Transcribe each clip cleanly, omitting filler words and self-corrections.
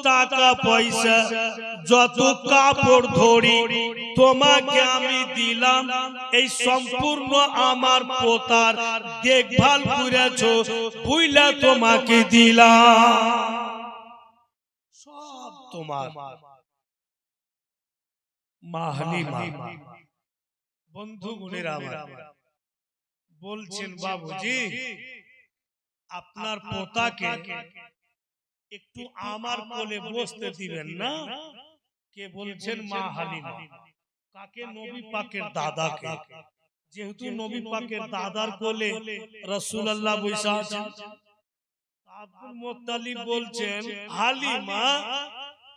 টাকা পয়সা, যত কাপড় ধরি তোমাকে আমি দিলাম, এই সম্পূর্ণ আমার পোতার দেখভাল করেছো বুইলা তোমাকে দিলাম, সব তোমার। মা হালিমা বন্ধুগণের আমার বলছেন, বাবুজি আপনার পোতাকে একটু আমার কোলে বসতে দিবেন না? কে বলছেন? মা হালিমা। কাকে? নবী পাকের দাদাকে। যেহেতু নবী পাকের দাদার কোলে রাসূলুল্লাহ বসে আছেন, আব্দুল মুত্তালিব বলছেন, হালিমা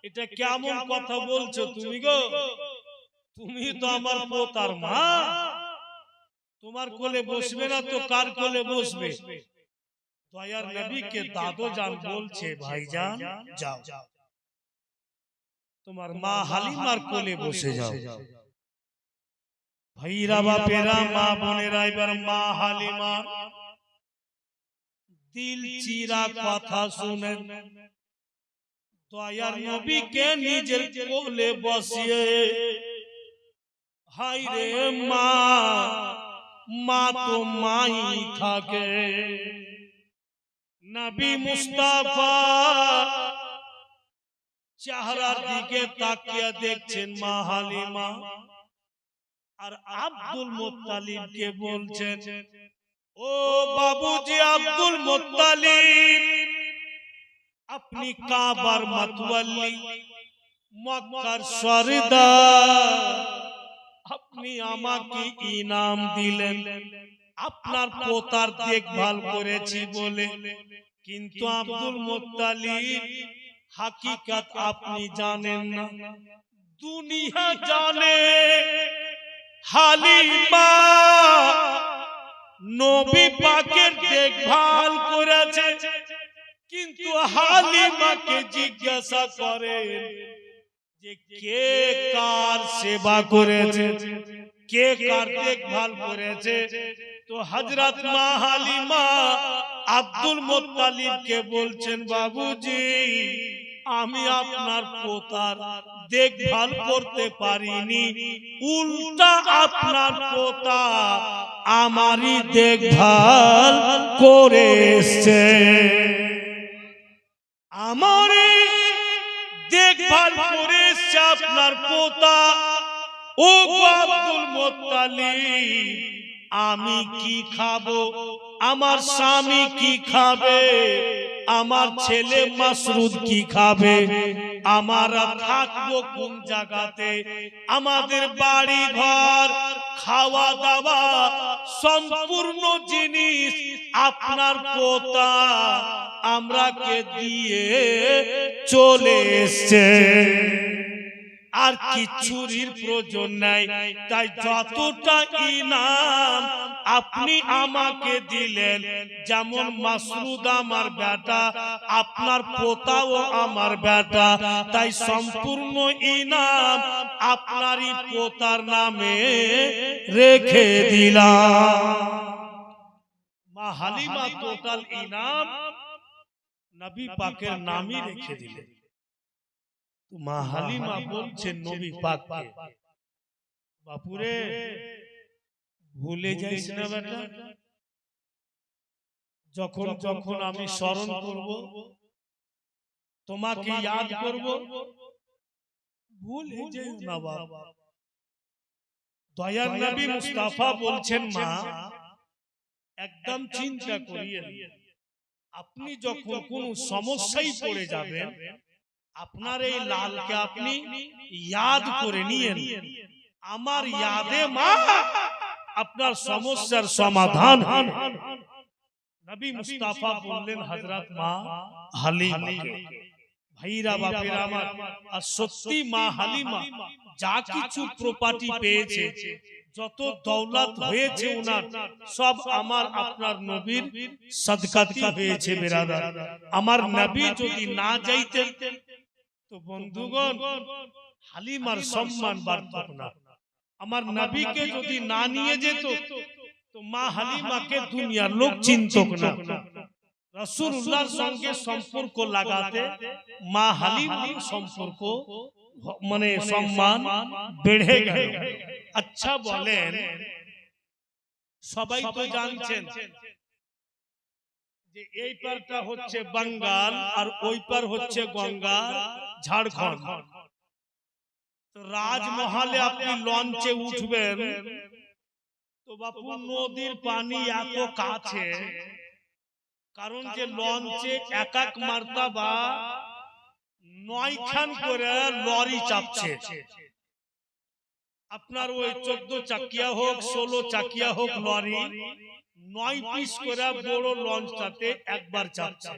এটা কেমন কথা বলছো তুমি গো? তুমি তো আমার পোতার মা, তোমার কোলে বসবে না তো কার কোলে বসবে? দয়ার নবীকে দাদো জান বলছে, ভাইজান যাও তোমার মা হালিমার কোলে বসে যাও। ভাইরা বাপেরা, মা বোনেরা, এবার মা হালিমা দিল চিরা কথা শুনেন, দয়ার নবীকে নিজের কোলে বসিয়ে, হায় রে মা, মা তো মাই থাকে। নবী মুস্তাফা চেহারার দিকে তাকিয়ে দেখছেন মা হালিমা, আর আব্দুল মুত্তালিবকে বলছেন, ও বাবুজি আব্দুল মুত্তালিব, আপনি কাবার মাতওয়াল্লি, মক্কার সরদার, আপনি আমাকে ইনাম দিলেন আপনার পোতার দেখভাল করেছি বলে, কিন্তু আব্দুল মুত্তালিব হাকিকত আপনি জানেন না, দুনিয়া জানে হালিমা নবী পাকের দেখভাল করেছে, কিন্তু হালিমাকে জিজ্ঞাসা করেন যে কে কার সেবা করেছে, কে কার দেখভাল করেছে? তো হযরত মা হালিমা আব্দুল মুত্তালিবকে বলছেন, বাবুজি আমি আপনার পোতার দেখভাল করতে পারিনি, উল্টা আপনার পোতা আমারই দেখভাল করে এসেছে, আমারই দেখভাল করে এসেছে আপনার পোতা। ও আব্দুল মুত্তালিব, আমি কি খাবো, আমার স্বামী কি খাবে, আমার ছেলে মাসরুদ কি খাবে, আমরা থাকবো কোন জায়গাতে, আমাদের বাড়ি ঘর খাওয়া দাওয়া সম্পূর্ণ জিনিস আপনার পোতা আমরাকে দিয়ে চলে এসেছে, আর কিছুরির প্রয়োজন নাই। তাই যতটা ইনাম আপনি আমাকে দিলেন, যেমন মাসরুদ আমার বেটা, আপনার পোতাও আমার বেটা, তাই সম্পূর্ণ ইনাম আপনারই পোতার নামে রেখে দিলাম। মা হালিমা টোটাল ইনাম নবী পাকের নামই রেখে দিলেন। মা হালিমা বলছেন নবী পাককে, বাপুরে ভুলে যাইস না বেটা, যখন যখন আমি স্মরণ করব, তোমাকে ইয়াদ করব, ভুলে যাই না বাবা। দয়ার নবী মুস্তাফা বলছেন, মা একদম চিন্তা করিয়েন, আপনি যখন কোন সমস্যায় পড়ে যাবেন, আপনার এই লালকে আপনি ইয়াদ করে নিয়েন, আমার ইয়াদে মা আপনার সমস্যার সমাধান। নবী মুস্তাফা বললেন হযরত মা হালিমাকে। ভাইরা বাপেরা আমার, আর সত্যি মা হালিমা যা কিছু প্রপার্টি পেয়েছে, যত দৌলত হয়েছে ওনার, সব আমার আপনার নবীর সাদকাতে হয়েছে। বেরাদার আমার, নবী যদি না যাইতেন তো বন্ধুগণ হালিমার সম্মান বাড়ত না। আমার নবীকে যদি না নিয়ে যেত তো মা হালিমাকে দুনিয়ার লোক চিনত না। রাসূলুল্লাহর সঙ্গে সম্পর্ক লাগাতে মা হালিমার সম্পর্ক মানে সম্মান বেড়ে গেল। আচ্ছা বলেন, সবাই তো জানছেন যে এই পারটা হচ্ছে বাঙ্গাল আর ওই পার হচ্ছে গঙ্গা, ঝাড়খণ্ড। তো রাজমহলে আপনি লঞ্চে উঠবেন তো বাপু নদীর পানি এত কাছে, কারণ যে লঞ্চে এক এক মার্তাবা 9 খান করে লরি চাপছে। আপনার ওই 14 চাকিয়া হোক 16 চাকিয়া হোক লরি 9 পিস করে বড় লঞ্চটাতে একবার চাপছে।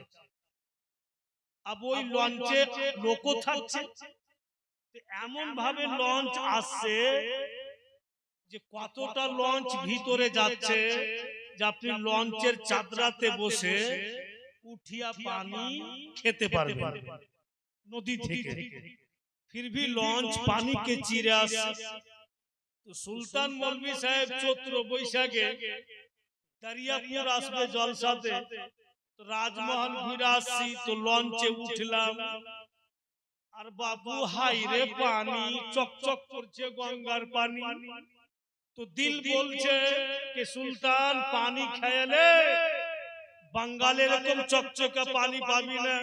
अब ওই লঞ্চে লোকও থাকছে। এমন ভাবে লঞ্চ আসছে যে কতটা লঞ্চ ভিতরে যাচ্ছে যে আপনি লঞ্চের চাদরাতে বসে উঠিয়া পানি খেতে পারবেন নদী থেকে। फिर भी লঞ্চ পানি के চিরে আসছে। তো সুলতান মৌলভী সাহেব চৈত্র বৈশাখে দরিয়াপুর আসবে জলসাতে, তো রাজমহল ঘুরে আসছি, তো লঞ্চে উঠলাম আর বাবু হাই রে পানি চকচক করছে গঙ্গার পানি। তো দিল বলছে कि সুলতান পানি খেলে বাঙ্গালের এরকম চকচকে পানি পাবি না।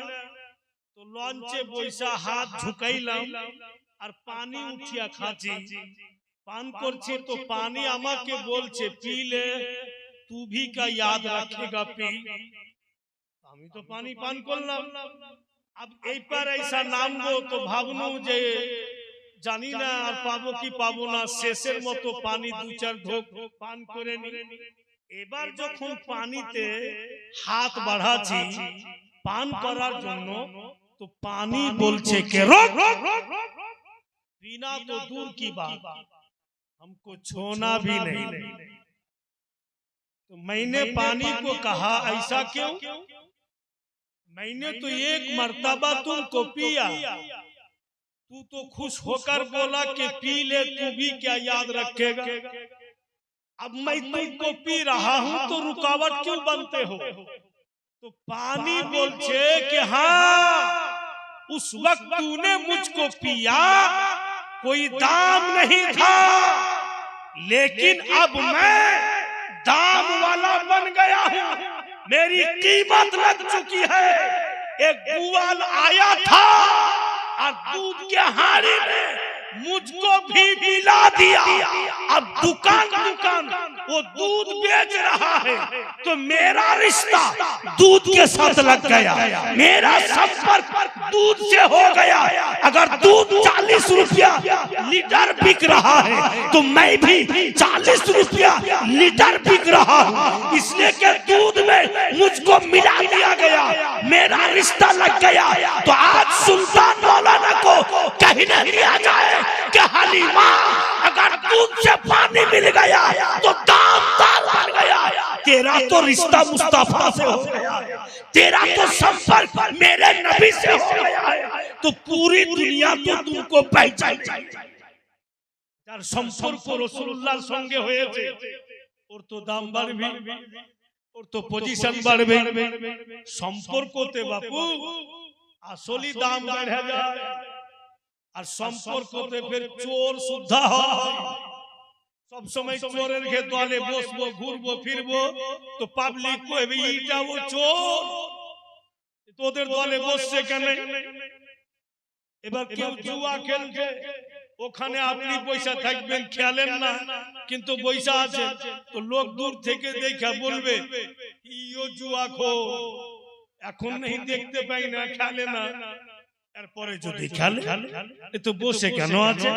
তো লঞ্চে বৈশা হাত ঝুঁকাইলাম আর পানি উঠিয়া খাচ্ছি, পান করছি। তো পানি আমাকে বলছে पीले तू भी का याद रखेगा पी। আমি তো পানি পান করলাম। अब এই পার ऐसा নামবো তো ভাবনু যে জানি না আর পাবো কি পাবো না, শেষের মতো পানি 2-4 ঢোক পান করে নি। এবার যখন পানিতে হাত বাড়াচ্ছি পান করার জন্য, তো पानी बोलছে के रोक, पीना तो दूर की बात हमको छोना भी नहीं। तो मैंने पानी को कहा ऐसा क्यों, मैंने तो एक मर्तबा तुमको पिया, तू तो खुश होकर बोला कि पी ले, तू भी क्या याद रखेगा। अब मैं तुमको पी रहा हूं तो रुकावट क्यों बनते हो। तो पानी बोलছে कि हाँ उस वक्त तूने मुझको पिया कोई दाम नहीं था, लेकिन अब मैं दाम वाला बन गया हूँ, मेरी कीमत लग चुकी है। एक ग्वाल आया था और दूध के हारे में मुझको भी मिला दिया। अब दुकान दुकान वो दूध बेच रहा है, तो मेरा रिश्ता दूध के साथ लग गया, मेरा संपर्क दूध से हो गया। अगर दूध 40 रुपया लीटर बिक रहा है तो मैं भी 40 रुपया लीटर बिक रहा हूँ, इसलिए कि दूध में मुझको मिला दिया गया, मेरा रिश्ता लग गया। तो आज सुल्तान मौलाना को कहने दिया जाए कि हलीमा अगर दूध से पानी मिल गया तो दामदार बन गया। तेरा तो रिश्ता मुस्तफा से हो गया, तेरा तो संपर्क मेरे नबी से हो गया है, तो पूरी दुनिया तो तुमको पहचान जाएगी। যার সম্পর্ক রাসূলুল্লাহর সঙ্গে হয়েছে ওর তো দাম বাড়বে, ওর তো পজিশন বাড়বে। সম্পর্কতে বাপু আসলি দাম বেড়ে যায়। আর সম্পর্কতে ফের চোর সুদ্ধা হয়। সব সময় চোরের দলে বসবো ঘুরবো ফিরবো তো পাবলিক কইবে এইটা ও চোর, তোদের দলে বসছে কেন। এবার কেউ জুয়া খেলছে, ওখানে আপনি পয়সা থাকবেন খেলেন না, কিন্তু পয়সা আছে, তো লোক দূর থেকে দেখা বলবে ইও জুয়া খো, এখন নেই দেখতে পাই না খেলে না। এরপরে যদি খেলে তো বসে কেন আছে।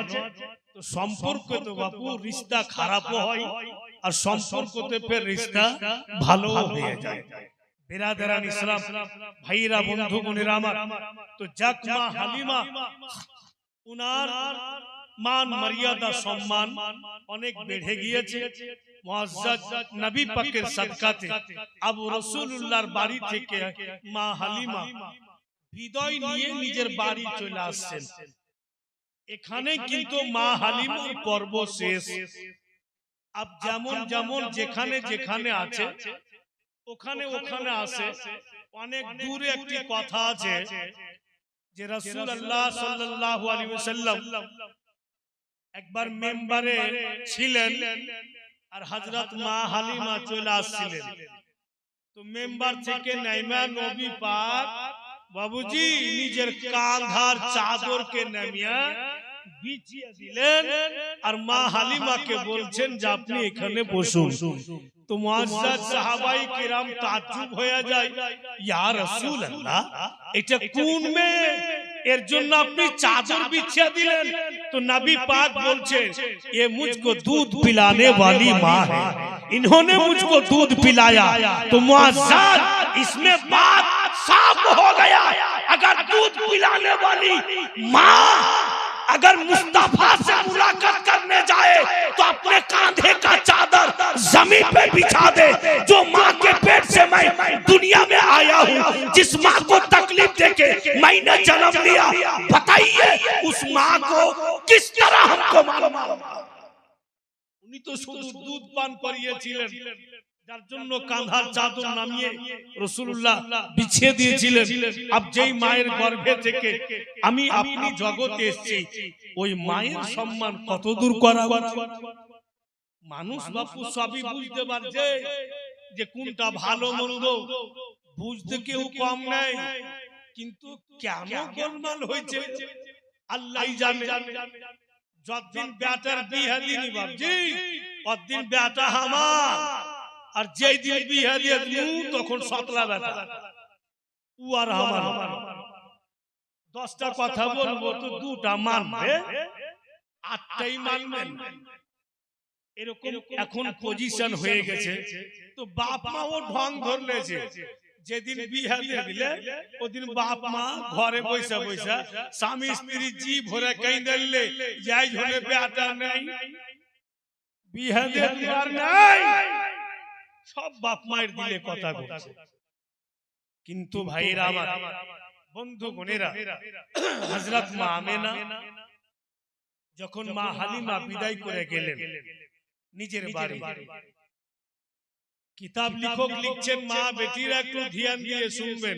তো সম্পর্ক তো বাপু রিশতা খারাপও হয় আর সম্পর্কতে ফের রিশতা ভালো হয়ে যায়। বিরাদারান ইসলাম ভাইরা বন্ধুগণেরা আমার, তো যাক মা হালিমা উনার মান মর্যাদা সম্মান অনেক বেড়ে গিয়েছে মুআজ্জাজ নবী পাকের সাদকাতে। আবু রাসূলুল্লাহর বাড়ি থেকে মা হালিমা বিদায় নিয়ে নিজের বাড়ি চলে আসছেন। এখানে কিন্তু মা হালিমার পর্ব শেষ। আব যেমন যেমন যেখানে যেখানে আছে ওখানে ওখানে আসে অনেক দূরে একটি কথা আছে যে রাসূলুল্লাহ সাল্লাল্লাহু আলাইহি ওয়াসাল্লাম একবার মেম্বারে ছিলেন আর হযরত মা হালিমা চলে আসছিলেন। তো মেম্বার থেকে নাইমা নবী পাক বাবুজি নিজের কাঁধার চাদরকে নামিয়ে বিছিয়ে দিলেন আর মা হালিমাকে বলছেন যে আপনি এখানে বসুন। তো মুআজ্জাজ সাহাবায়ে কিরাম তাজ্জুব হয়ে যায়, ইয়া রাসূলুল্লাহ এটা কোন মেয়ে, এর জন্য আপনি চাদর বিছিয়ে দিলেন? तो नबी पाक बोलছে ये मुझको दूध पिलाने वाली माँ है, इन्होंने मुझको दूध पिलाया। तो मुआज़्ज़ाज़ इसमें बात साफ हो गया, अगर दूध पिलाने वाली माँ अगर मुस्तफा से मुलाकात करने जाए तो अपने कांधे का चादर जमीन पे बिछा दे। जो माँ के पेट से मैं दुनिया में आया हूँ, जिस माँ को तकलीफ देके मैंने जन्म लिया, बताइए उस माँ को किस तरह हमको मालूम? उन्हीं तो शुद्ध दूध पान करिয়েছিলেন, যার জন্য কাঁধার চাদর নামিয়ে রাসূলুল্লাহ বিছিয়ে দিয়েছিলেন। আব যেই মায়ের গর্ভে থেকে আমি আপনি জগতে এসেছি, ওই মায়ের সম্মান কত দূর করা উচিত? মানুষ বাপু সবই বুঝতে পারছে যে কোনটা ভালো মন্দ, বুঝতে কেউ কম নাই, কিন্তু কেন গোলমাল হয়েছে আল্লাহই জানে। যতদিন বেটার বিয়ে দিনি বাপজি ততদিন বেটা আমার, আর যেই দিন বিয়ে দিয়ে দিমু তখন সতলা বেটা ও আর আমার। 10টা কথা বলবো তো 2টা মানবে, 8টাই মানবেন, এরকম এখন পজিশন হয়ে গেছে। তো বাপ মা ও ঢং ধরলেছে, যেদিন বিয়ে দিয়ে দিলে ওদিন বাপ মা ঘরে বসে বসে স্বামী স্ত্রী জি ভরে কাঁদলে, যাই ঝোলে বেটা নাই বিয়ে দিয়ে দিবার নাই, সব বাপ মায়ের দিলে কথা বলছে। কিন্তু ভাইরা আমার, বন্ধু বোনেরা, হযরত মা আমেনা যখন মা হালিমা বিদায় করে গেলেন নিজের বাড়ি, কিতাব লেখক লিখছেন মা বেটিরা একটু ধ্যান দিয়ে শুনবেন।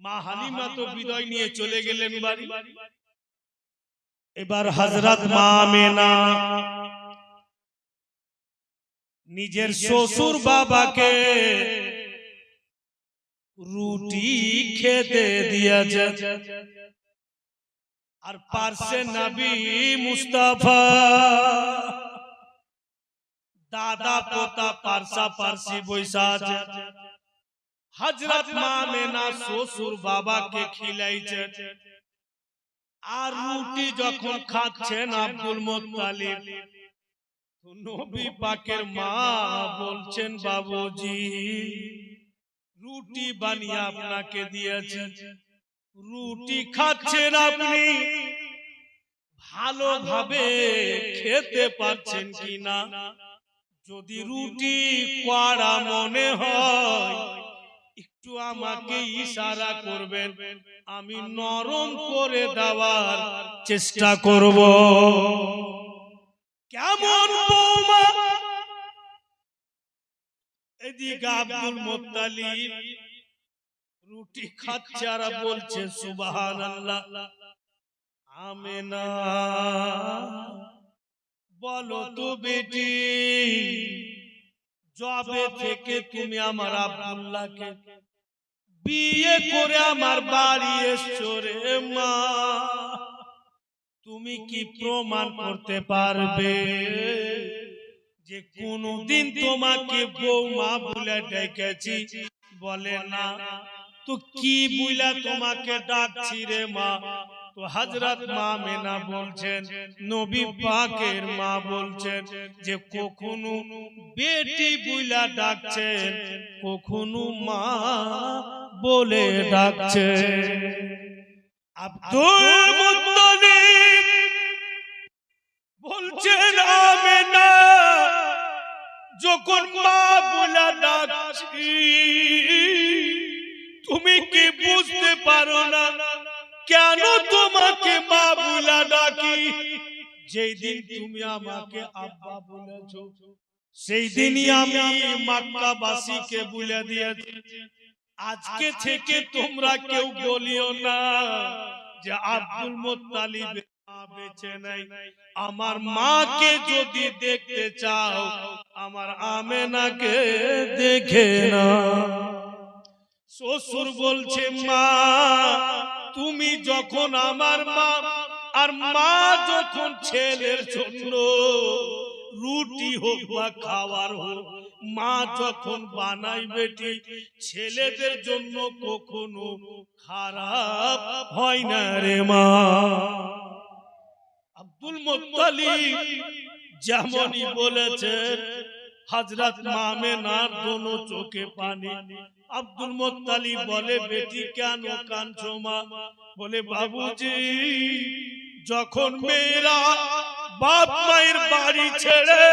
মা হালিমা তো বিদায় নিয়ে চলে গেলেন বাড়ি, এবার হযরত মা আমেনা নিজের শ্বশুর বাবাকে রুটি খেতে দিয়েছে, আর পাশে নবী মুস্তাফা দাদা পোতা পারসা পারসি বৈশা আছে। হযরত মা আমেনা শ্বশুর বাবাকে খিলাইছে, আর রুটি যখন খাচ্ছেন আব্দুল মুত্তালিব, নবী পাকের মা বলছেন বাবুজি রুটি বানিয়ে আপনাকে দিয়েছি, রুটি খাচ্ছেন আপনি, ভালোভাবে খেতে পারছেন কিনা? যদি রুটি কড়া মনে হয় একটু আমাকে ইশারা করবেন, আমি নরম করে দেওয়ার চেষ্টা করব। কেমন বৌমা? এদিকে আব্দুল মুত্তালিব রুটি খাচ্ছে আর বলছে সুবহানাল্লাহ। আমেনা বলো তো বেটি, যবে থেকে তুমি আমার আব্দুল্লাহকে বিয়ে করে আমার বাড়ি এসছো রে মা, তুমি কি প্রমাণ করতে পারবে যে কোনদিন তোমাকে বৌমা বলে ডেকেছি? বলে না। তো কি বলে তোমাকে ডাকছি রে মা? তো হযরত মা আমেনা বলছেন, নবী পাকের মা বলছেন যে কখনো বেটি বলে ডাকছেন, কখনো মা বলে ডাকছেন। আব্দুল মুত্তালিব বলছেন আমেনা যখন মা বলে ডাকছি তুমি কি বুঝতে পারো না কেন তোমাকে মা বলে ডাকি? যেই দিন তুমি আমাকে আব্বা বলেছো সেই দিনই আমি মক্কাবাসীকে বলে দিয়েছি আজকে থেকে তোমরা কেউ বলিও না যে আব্দুল মুত্তালিব বেঁচে নাই। আমার মাকে যদি দেখতে চাও, আমার আমেনাকে দেখে না। শ্বশুর বলছে, মা তুমি যখন আমার মা, আর মা যখন ছেলের জন্য রুটি হোক বা খাবার হোক, মা যখন বানাই বেটি ছেলেদের জন্য কখনো খারাপ হয় না রে মা। আব্দুল মুত্তালিব যেমনই বলেছে, হযরত আমেনার দোনো চোখে পানি। আব্দুল মুত্তালিব বলে, বেটি কেন কাঁদছো মা? বলে, বাবুজি যখন মেয়েরা বাপ মায়ের বাড়ি ছেড়ে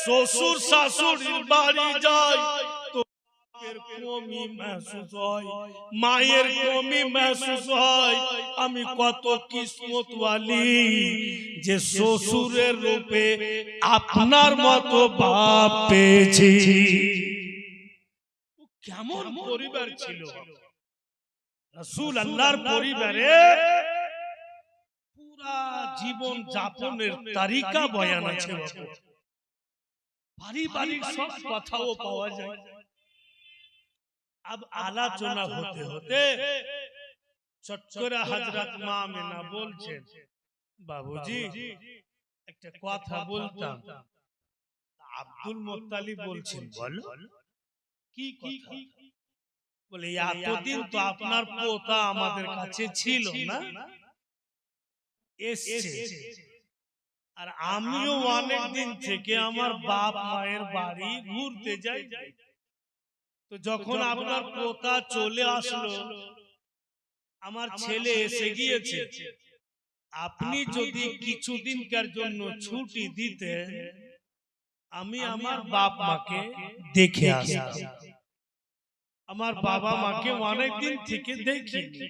শ্বশুর শাশুড়ির বাড়ি যায় তো বাপের কমি মেহসুস হয়, মায়ের কমি মেহসুস হয়। আমি কত কিসমতওয়ালি যে শ্বশুরের রূপে আপনার মতো বাপ পেয়েছি। কেমন পরিবার ছিল রাসূল আল্লাহর পরিবারে, পুরা জীবন যাপনের তারিকা বয়ান আছে। পারিবারিক সব কথাও পাওয়া যায়। अब আলোচনা হতে হতে চট করে হযরত মা আমেনা বলছেন, বাবুজি একটা কথা বলতাম। আব্দুল মুত্তালিব বলছেন, বলো কি কথা? বলে, এতদিন তো আপনার পোতা আমাদের কাছে ছিল না, এসছে, আর আমিও অনেক দিন থেকে আমার বাপ মায়ের বাড়ি ঘুরতে যাই। তো যখন আপনার পোতা চলে আসলো, আমার ছেলে এসে গিয়েছে, আপনি যদি কিছুদিনকার জন্য ছুটি দিতে, আমি আমার বাপ মাকে দেখে আসতাম। আমার বাবা মাকে অনেকদিন থেকে দেখিনি।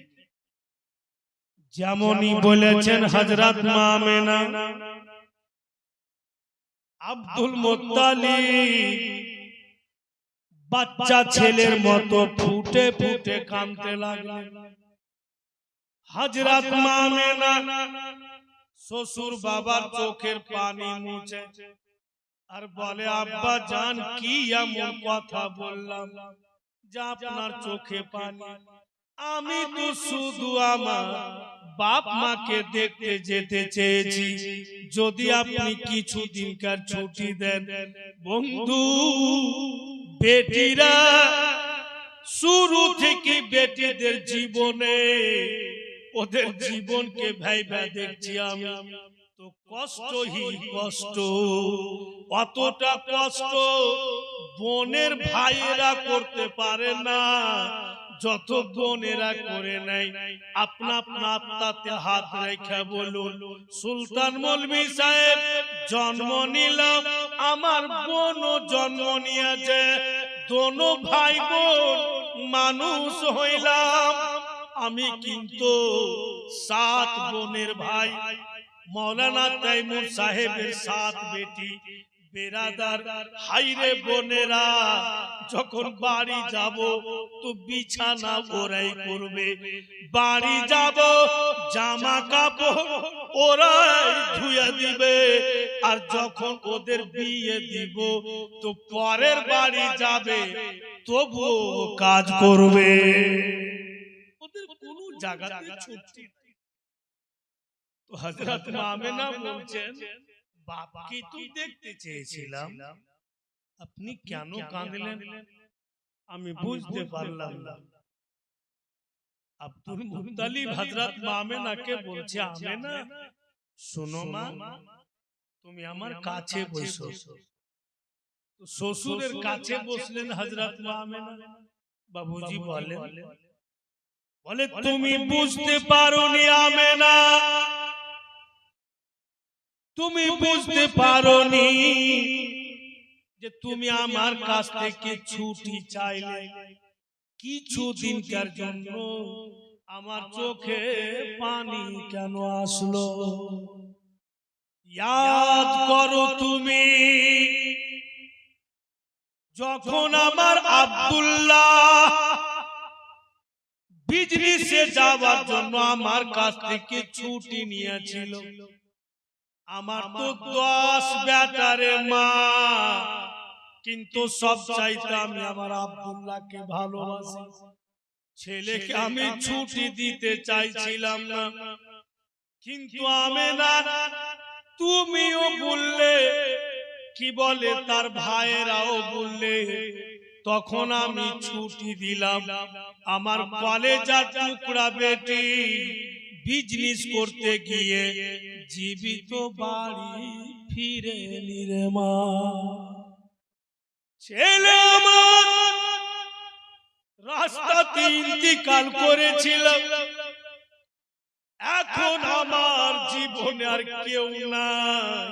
যেমনই বলেছেন হযরত মা আমেনা, আব্দুল মুত্তালিব বাচ্চা ছেলের মতো ফুটে ফুটে কাঁদতে লাগলেন। হযরত মা আমেনা শ্বশুর বাবার চোখের পানি মুছে আর বলে, আব্বা জান কি এমন কথা বললাম যে আপনার চোখে পানি? আমি তো শুধু আমার বাপ মাকে দেখতে যেতে চেয়েছি, যদি আপনি কিছুদিনকার ছুটি দেন। বন্ধু, বেটিরা শুরু থেকে বেটিদের জীবনে ওদের জীবনকে ভাইবা দেখছি আমি, তো কষ্টই কষ্ট। অতটা কষ্ট বোনের ভাইয়েরা করতে পারে না যত বোনেরা করে নাই। আপনা আপনা আত্মাতে হাত রেখে বলুন, সুলতান মৌলভী সাহেব জন্ম নিলাম, আমার বোনও জন্ম নিয়েছে, দোনো ভাই বোন মানুষ হইলাম। আমি কিন্তু 7 বোনের ভাই। মৌলানা তাইমুর সাহেবের 7 বেটি বেরাদার। হাইরে বোনেরা, যখন বাড়ি যাব তো বিছানা ওরাই করবে, বাড়ি যাব জামা কাপড় ওরাই ধুয়ে দিবে, আর যখন ওদের বিয়ে দিব তো পরের বাড়ি যাবে তবুও কাজ করবে। ওদের কোনো জায়গাতে ছুটি। তো হযরত মা আমেনা বলছেন, বাপকে তো দেখতে চেয়েছিলাম, আপনি কেন কাঁদলেন আমি বুঝতে পারলাম না। আব্দুল মুত্তালিব হযরত মা আমেনাকে বলছে, আমেনা শোনো মা, তুমি আমার কাছে বসো। তো শ্বশুরের কাছে বসলেন হযরত মা আমেনা। বাবুজি বলে, তুমি বুঝতে পারোনি আমেনা, তুমি বুঝতে পারোনি যে তুমি আমার কাছ থেকে ছুটি চাইলে কিছুদিনকার জন্য, আমার চোখে পানি কেন আসলো? ইয়াদ করো তুমি, যখন আমার আব্দুল্লাহ বিজনেসে যাওয়ার জন্য আমার কাছ থেকে ছুটি নিয়েছিল। আমার তো 10 বেটারে মা, কিন্তু সব চাইতে আমি আমার আব্দুল্লাহকে ভালোবাসি। ছেলেকে আমি ছুটি দিতে চাইছিলাম না, কিন্তু আমেনা তুমিও বললে, কি বলে তার ভাইয়েরাও বললে, তখন আমি ছুটি দিলাম। আমার কলেজার টুকরা বেটি বিজনেস করতে গিয়ে জীবিত বাড়ি ফিরে নিরে মা। ছেলে আমার রাস্তাতে ইন্তিকাল করেছিল। এখন আমার জীবনে আর কেউ নাই,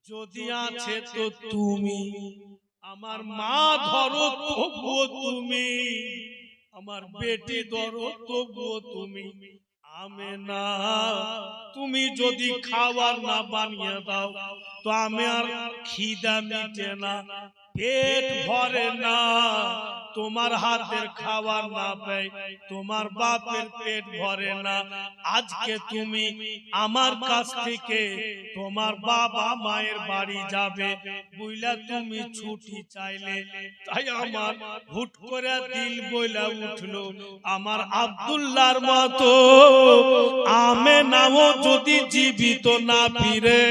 যদি আছে তো তুমি। আমার মা ধরো তবুও তুমি, আমার বেটি ধরো তবুও তুমি। আমেনা তুমি যদি খাবার না বানিয়ে দাও তো আমি আর খিদা মিটে না, পেট ভরে না। তোমার হাতের খাবার না পাই তোমার বাপের পেট ভরে না। আজকে তুমি আমার কাছ থেকে তোমার বাবা মায়ের বাড়ি যাবে বুইলা তুমি ছুটি চাইলে, তাই আমার হুট করে দিল বইলা উঠলো আমার আব্দুল্লাহর মতো আমেনাও যদি জীবিত না ফিরে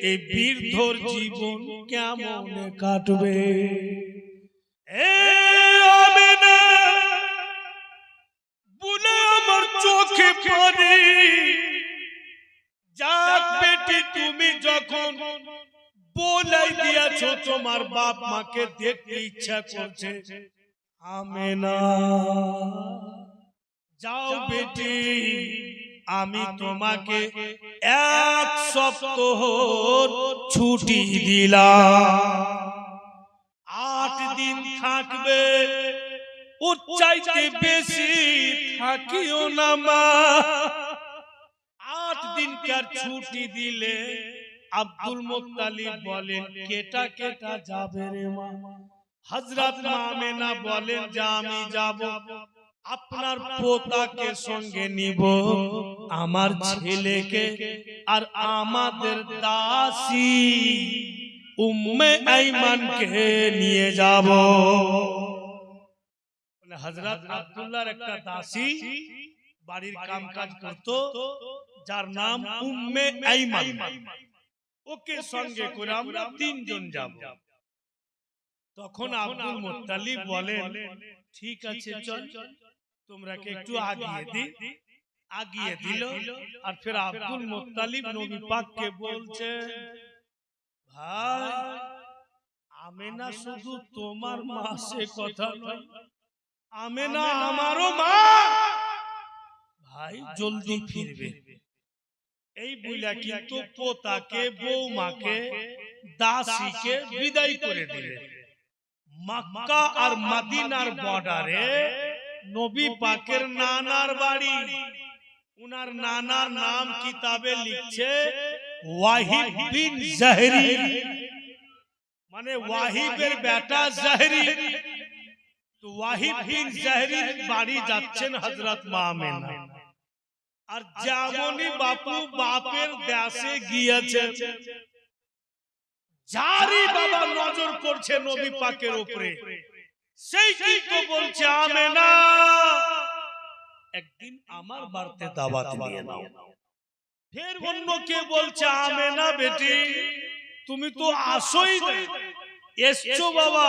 এই বৃদ্ধর জীবন কেমন কাটবে। আমেনা বলে আমার চোখে পড়ে, যাক বেটি তুমি যখন বলাই দিয়েছো তোমার বাপ মাকে দেখতে ইচ্ছা করছে, আমেনা যাও বেটি, আমি তোমাকে 1 সপ্তাহ ছুটি দিলাম। 8 দিন থাকবে, ওর চাইতে বেশি থাকিও না মা। 8 দিনকার ছুটি দিলে আব্দুল মুত্তালিব বলেন কেটা কেটা যাবে রে মা। হযরত মা আমেনা বলেন যে আমি যাব, আপনার পোতাকে সঙ্গে নিব, আমার ছেলেকে আর আমাদের দাসী উম্মে আইমানকে নিয়ে যাব। হযরত আব্দুল্লাহর একটা দাসী বাড়ির কামকাজ করত, যার নাম উম্মে আইমান, ওকে সঙ্গে করে আমরা 3 জন যাব। তখন আব্দুল মুত্তালিব বলেন ঠিক আছে চল, তোমরা কে একটু আগিয়ে দি। আগিয়ে দিল, আর ফির আব্দুল মুত্তালিব নবী পাককে বলছে ভাই আমেনা শুধু তোমার মা, সে কথা নয়, আমেনা আমারও মা, ভাই জলদি ফিরবে। এই বইলা কিন্তু পোতাকে বৌমাকে দাসীকে বিদায় করে দিলে। মক্কা আর মদিনার বর্ডারে নবী পাকের নানার বাড়ি, উনার নানার নাম কিতাবে লিখছে ওয়াহিব বিন জাহরি, মানে ওয়াহিবের বেটা জাহরি। তো ওয়াহিব বিন জাহরির বাড়ি যাচ্ছেন হযরত মা আমেনা। আর যেমনই বাপু বাপের দেশে গিয়েছে, যারই বাবা নজর করছে নবী পাকের উপরে, সেই কিন্তু বলছে আমেনা একদিন আমার বাড়িতে দাওয়াত নিয়ে নাও। ফের অন্য কে বলছে আমেনা বেটি তুমি তো আসোই না, এসছো বাবা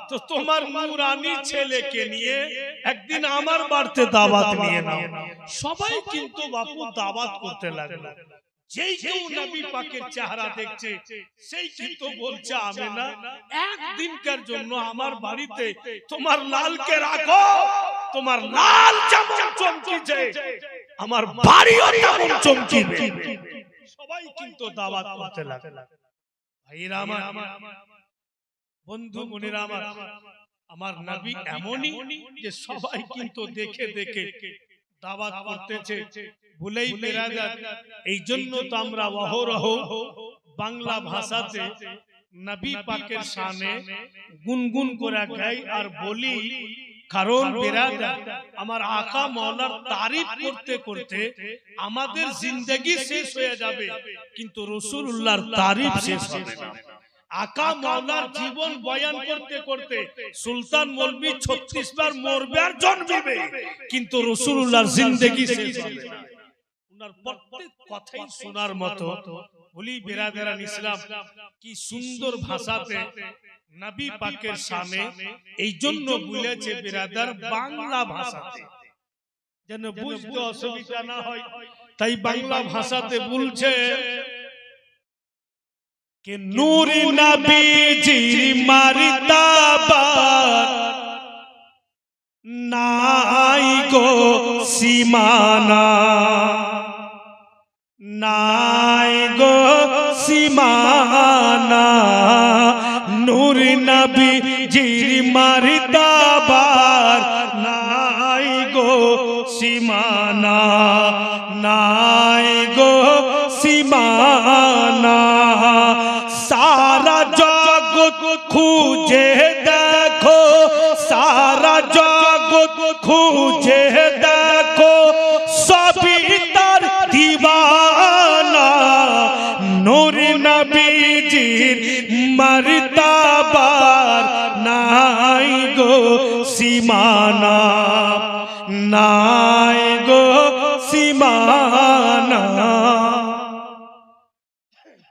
তো তোমার নুরানি ছেলেকে নিয়ে একদিন আমার বাড়িতে দাওয়াত নিয়ে নাও। সবাই কিন্তু বাপু দাওয়াত করতে লাগলো। যেই কেউ নবী পাকের চেহারা দেখছে সেই কিন্তু বলছে আমেনা একদিনকার জন্য আমার বাড়িতে তোমার লালকে রাখো, তোমার লাল যেমন চমকিছে আমার বাড়িও তেমন চমকিবে। সবাই কিন্তু দাওয়াত করতে লাগলো। ভাইরা আমার, বন্ধু মনিরা আমার, আমার নবী এমনই যে সবাই কিন্তু দেখে দেখে দাওয়াত করতেছে, ভুলেই বেরাদার। এই জন্য তো আমরা অহরহ বাংলা ভাষাতে নবী পাকের শানে গুনগুন করে গাই আর বলি কারণ বেরাদার আমার আকা মাওলার তারিফ করতে করতে আমাদের জিন্দেগি শেষ হয়ে যাবে, কিন্তু রাসূলুল্লাহর তারিফ শেষ হবে না। আকা মাওলার জীবন বয়ান করতে করতে সুলতান মৌলভী 36 বার মরবে আর জন্মিবে, কিন্তু রাসূলুল্লাহর জিন্দেগি শেষ হবে না। উনার প্রত্যেক কথাই শোনার মতো। বলি বেরাদারান ইসলাম, কি সুন্দর ভাষাতে নবী পাকের শানে এই জন্য বলেছে বেরাদার বাংলা ভাষাতে, যেন বুঝতে অসুবিধা না হয়, তাই বাংলা ভাষাতে বলছে कि नूर नबीजी मर्तबा नाई गो सीमाना, नाई गो सीमाना, नूर नबीजी मर्तबा नाई गो सीमाना, नाई गो सीमाना। सारा जगत खूजे देखो, सारा जगत खूजे देखो, सभी तर दीवाना, नूर नबीजीर मर्तबार नाई गो सीमाना, नाई गो सीमाना।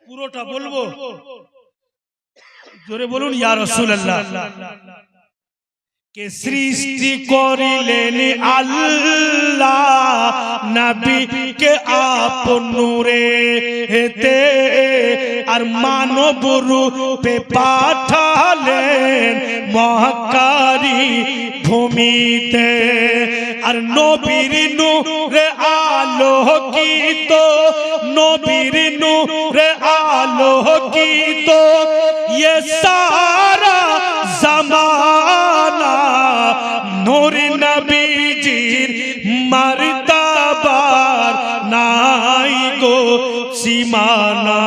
পুরোটা বলবো, জোরে বলুন ইয়া রাসূলুল্লাহ। কে সৃষ্টি করিলেন আল্লাহ নবীকে আপন নূরে হেতে, আর মানব রূপে পাঠালেন মহাকারী ভূমিতে, আর নবীর নূরে আলোকিত, নবীর নূরে আলোকিত ये सारा जमाना, नूर नबीजीर मर्तबार नाई गो सीमाना,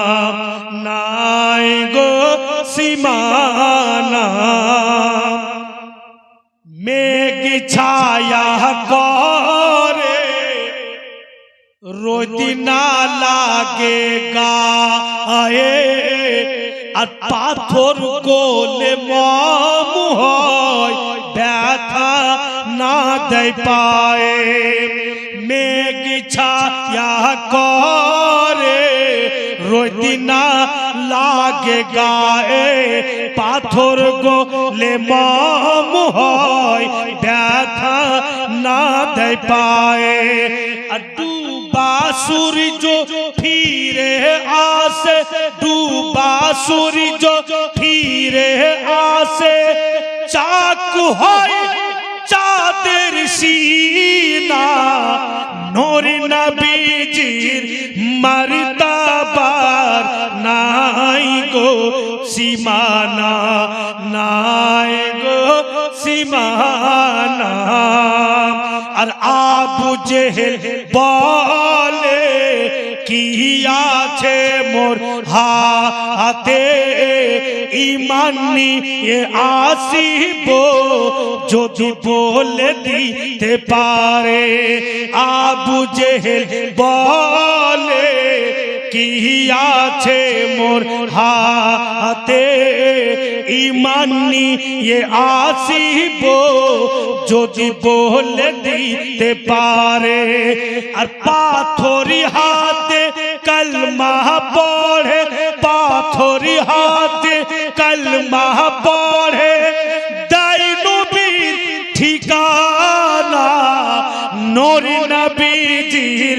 नाई गो सीमाना। मेघ छाया करे रोद ना लागे गाए, আর পাথর গোলে মম হয় ব্যথা না দেয় পায়ে। মেঘ ছায়া করে রোদ না লাগে গায়ে, পাথর গোলে মম হয় ব্যথা না দেয় পায়ে। আর ডুবা সূর্য ফিরে আসে, ডুবা সূর্য ফিরে আসে, চাক হয় চাঁদের সিনা, নূর নবীজির মর্তবার নাই গো সীমানা, নাই গো সীমানা। আর আবু জেহেল বলে কি আছে মোর হাতে, ঈমান নিয়ে আসিব যদি বলে দিতে পারে। আবু জেহেল বলে কি আছে মোর হাতে, ঈমান নিয়ে আসিব যদি বলে দিতে পারে। আর পাথরি হাতে কলমা পড়ে, পাথরি হাতে কলমা পড়ে, দাই নবীর ঠিকানা, নূর নবীজির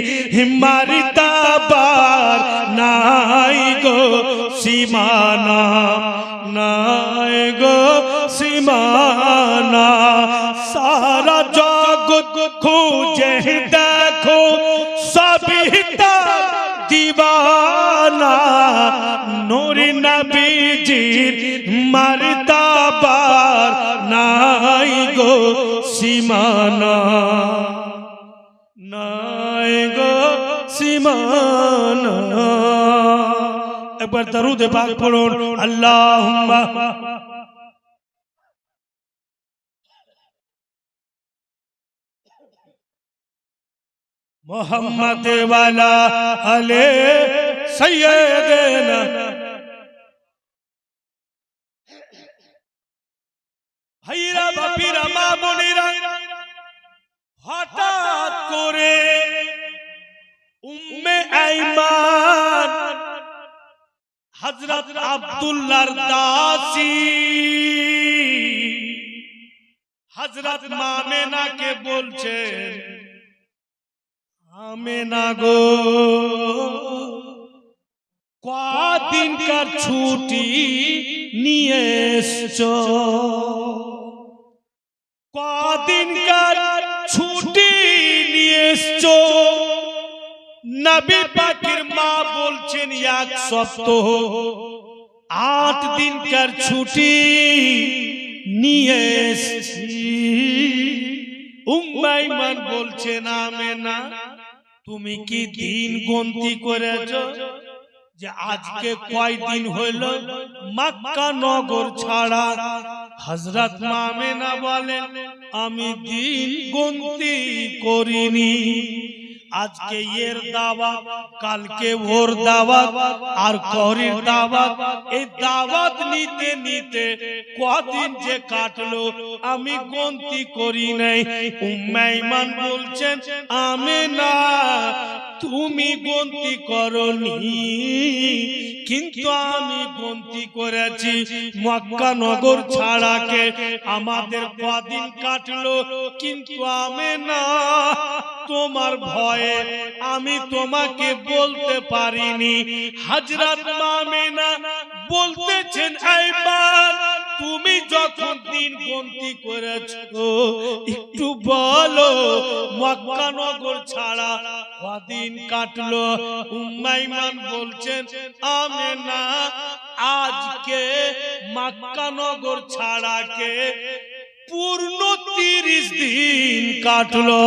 মর্তবার নাই গো সীমানা, নাই গো সীমানা। সারা জগৎ খুঁজে দেখো, সবই তার দিওয়ানা, নূর নবীজির মর্তবার নাই গো সীমানা, নাই গো সীমানা। একবার দরুদ পাক পড়ুন, আল্লাহুম্মা मोहम्मद वाला अले सैयदना ভাইরা বাপিরা মা বোনেরা হঠাৎ করে উম্মে আইমান হযরত আব্দুল্লাহর দাসী হযরত মামেনাকে বলছেন, আমেনা গো কদিনকার ছুটি নিয়ে এসছো, কদিনকার ছুটি নিয়ে এসছো। নবী পাকের মা বলছেন 1 সপ্তাহ 8 দিনকার ছুটি নিয়ে এসেছি। উম্মে আইমান বলছেন, আমেনা তুমি কি দিন গণতি করেছো যে আজকে কয়দিন হইল মক্কা নগর ছাড়া? হযরত মামেনা বলেন, আমি দিন গণতি করিনি। আজকে এর দাওয়াত, কালকে ওর দাওয়াত, আর করির দাওয়াত, এই দাওয়াত নিতে নিতে কদিন যে কাটলো আমি গণতি করি নাই। উম্মে আইমান বলছেন, আমেনা তুমি গণতি করনি, কিন্তু আমি গণতি করেছি। মক্কা নগর ছাড়াকে আমাদের কদিন কাটলো, কিন্তু আমেনা তোমার ভয়ে আমি তোমাকে বলতে পারিনি। হযরত মামেনা বলতেছেন, আইমান তুমি যখন দিন গণতি করেছো একটু বলো মক্কা নগর ছাড়া কদিন কাটলো? উম্মে আইমান বলছেন, আমেনা আজকে মক্কা নগর ছাড়াকে পূর্ণ 30 দিন কাটলো।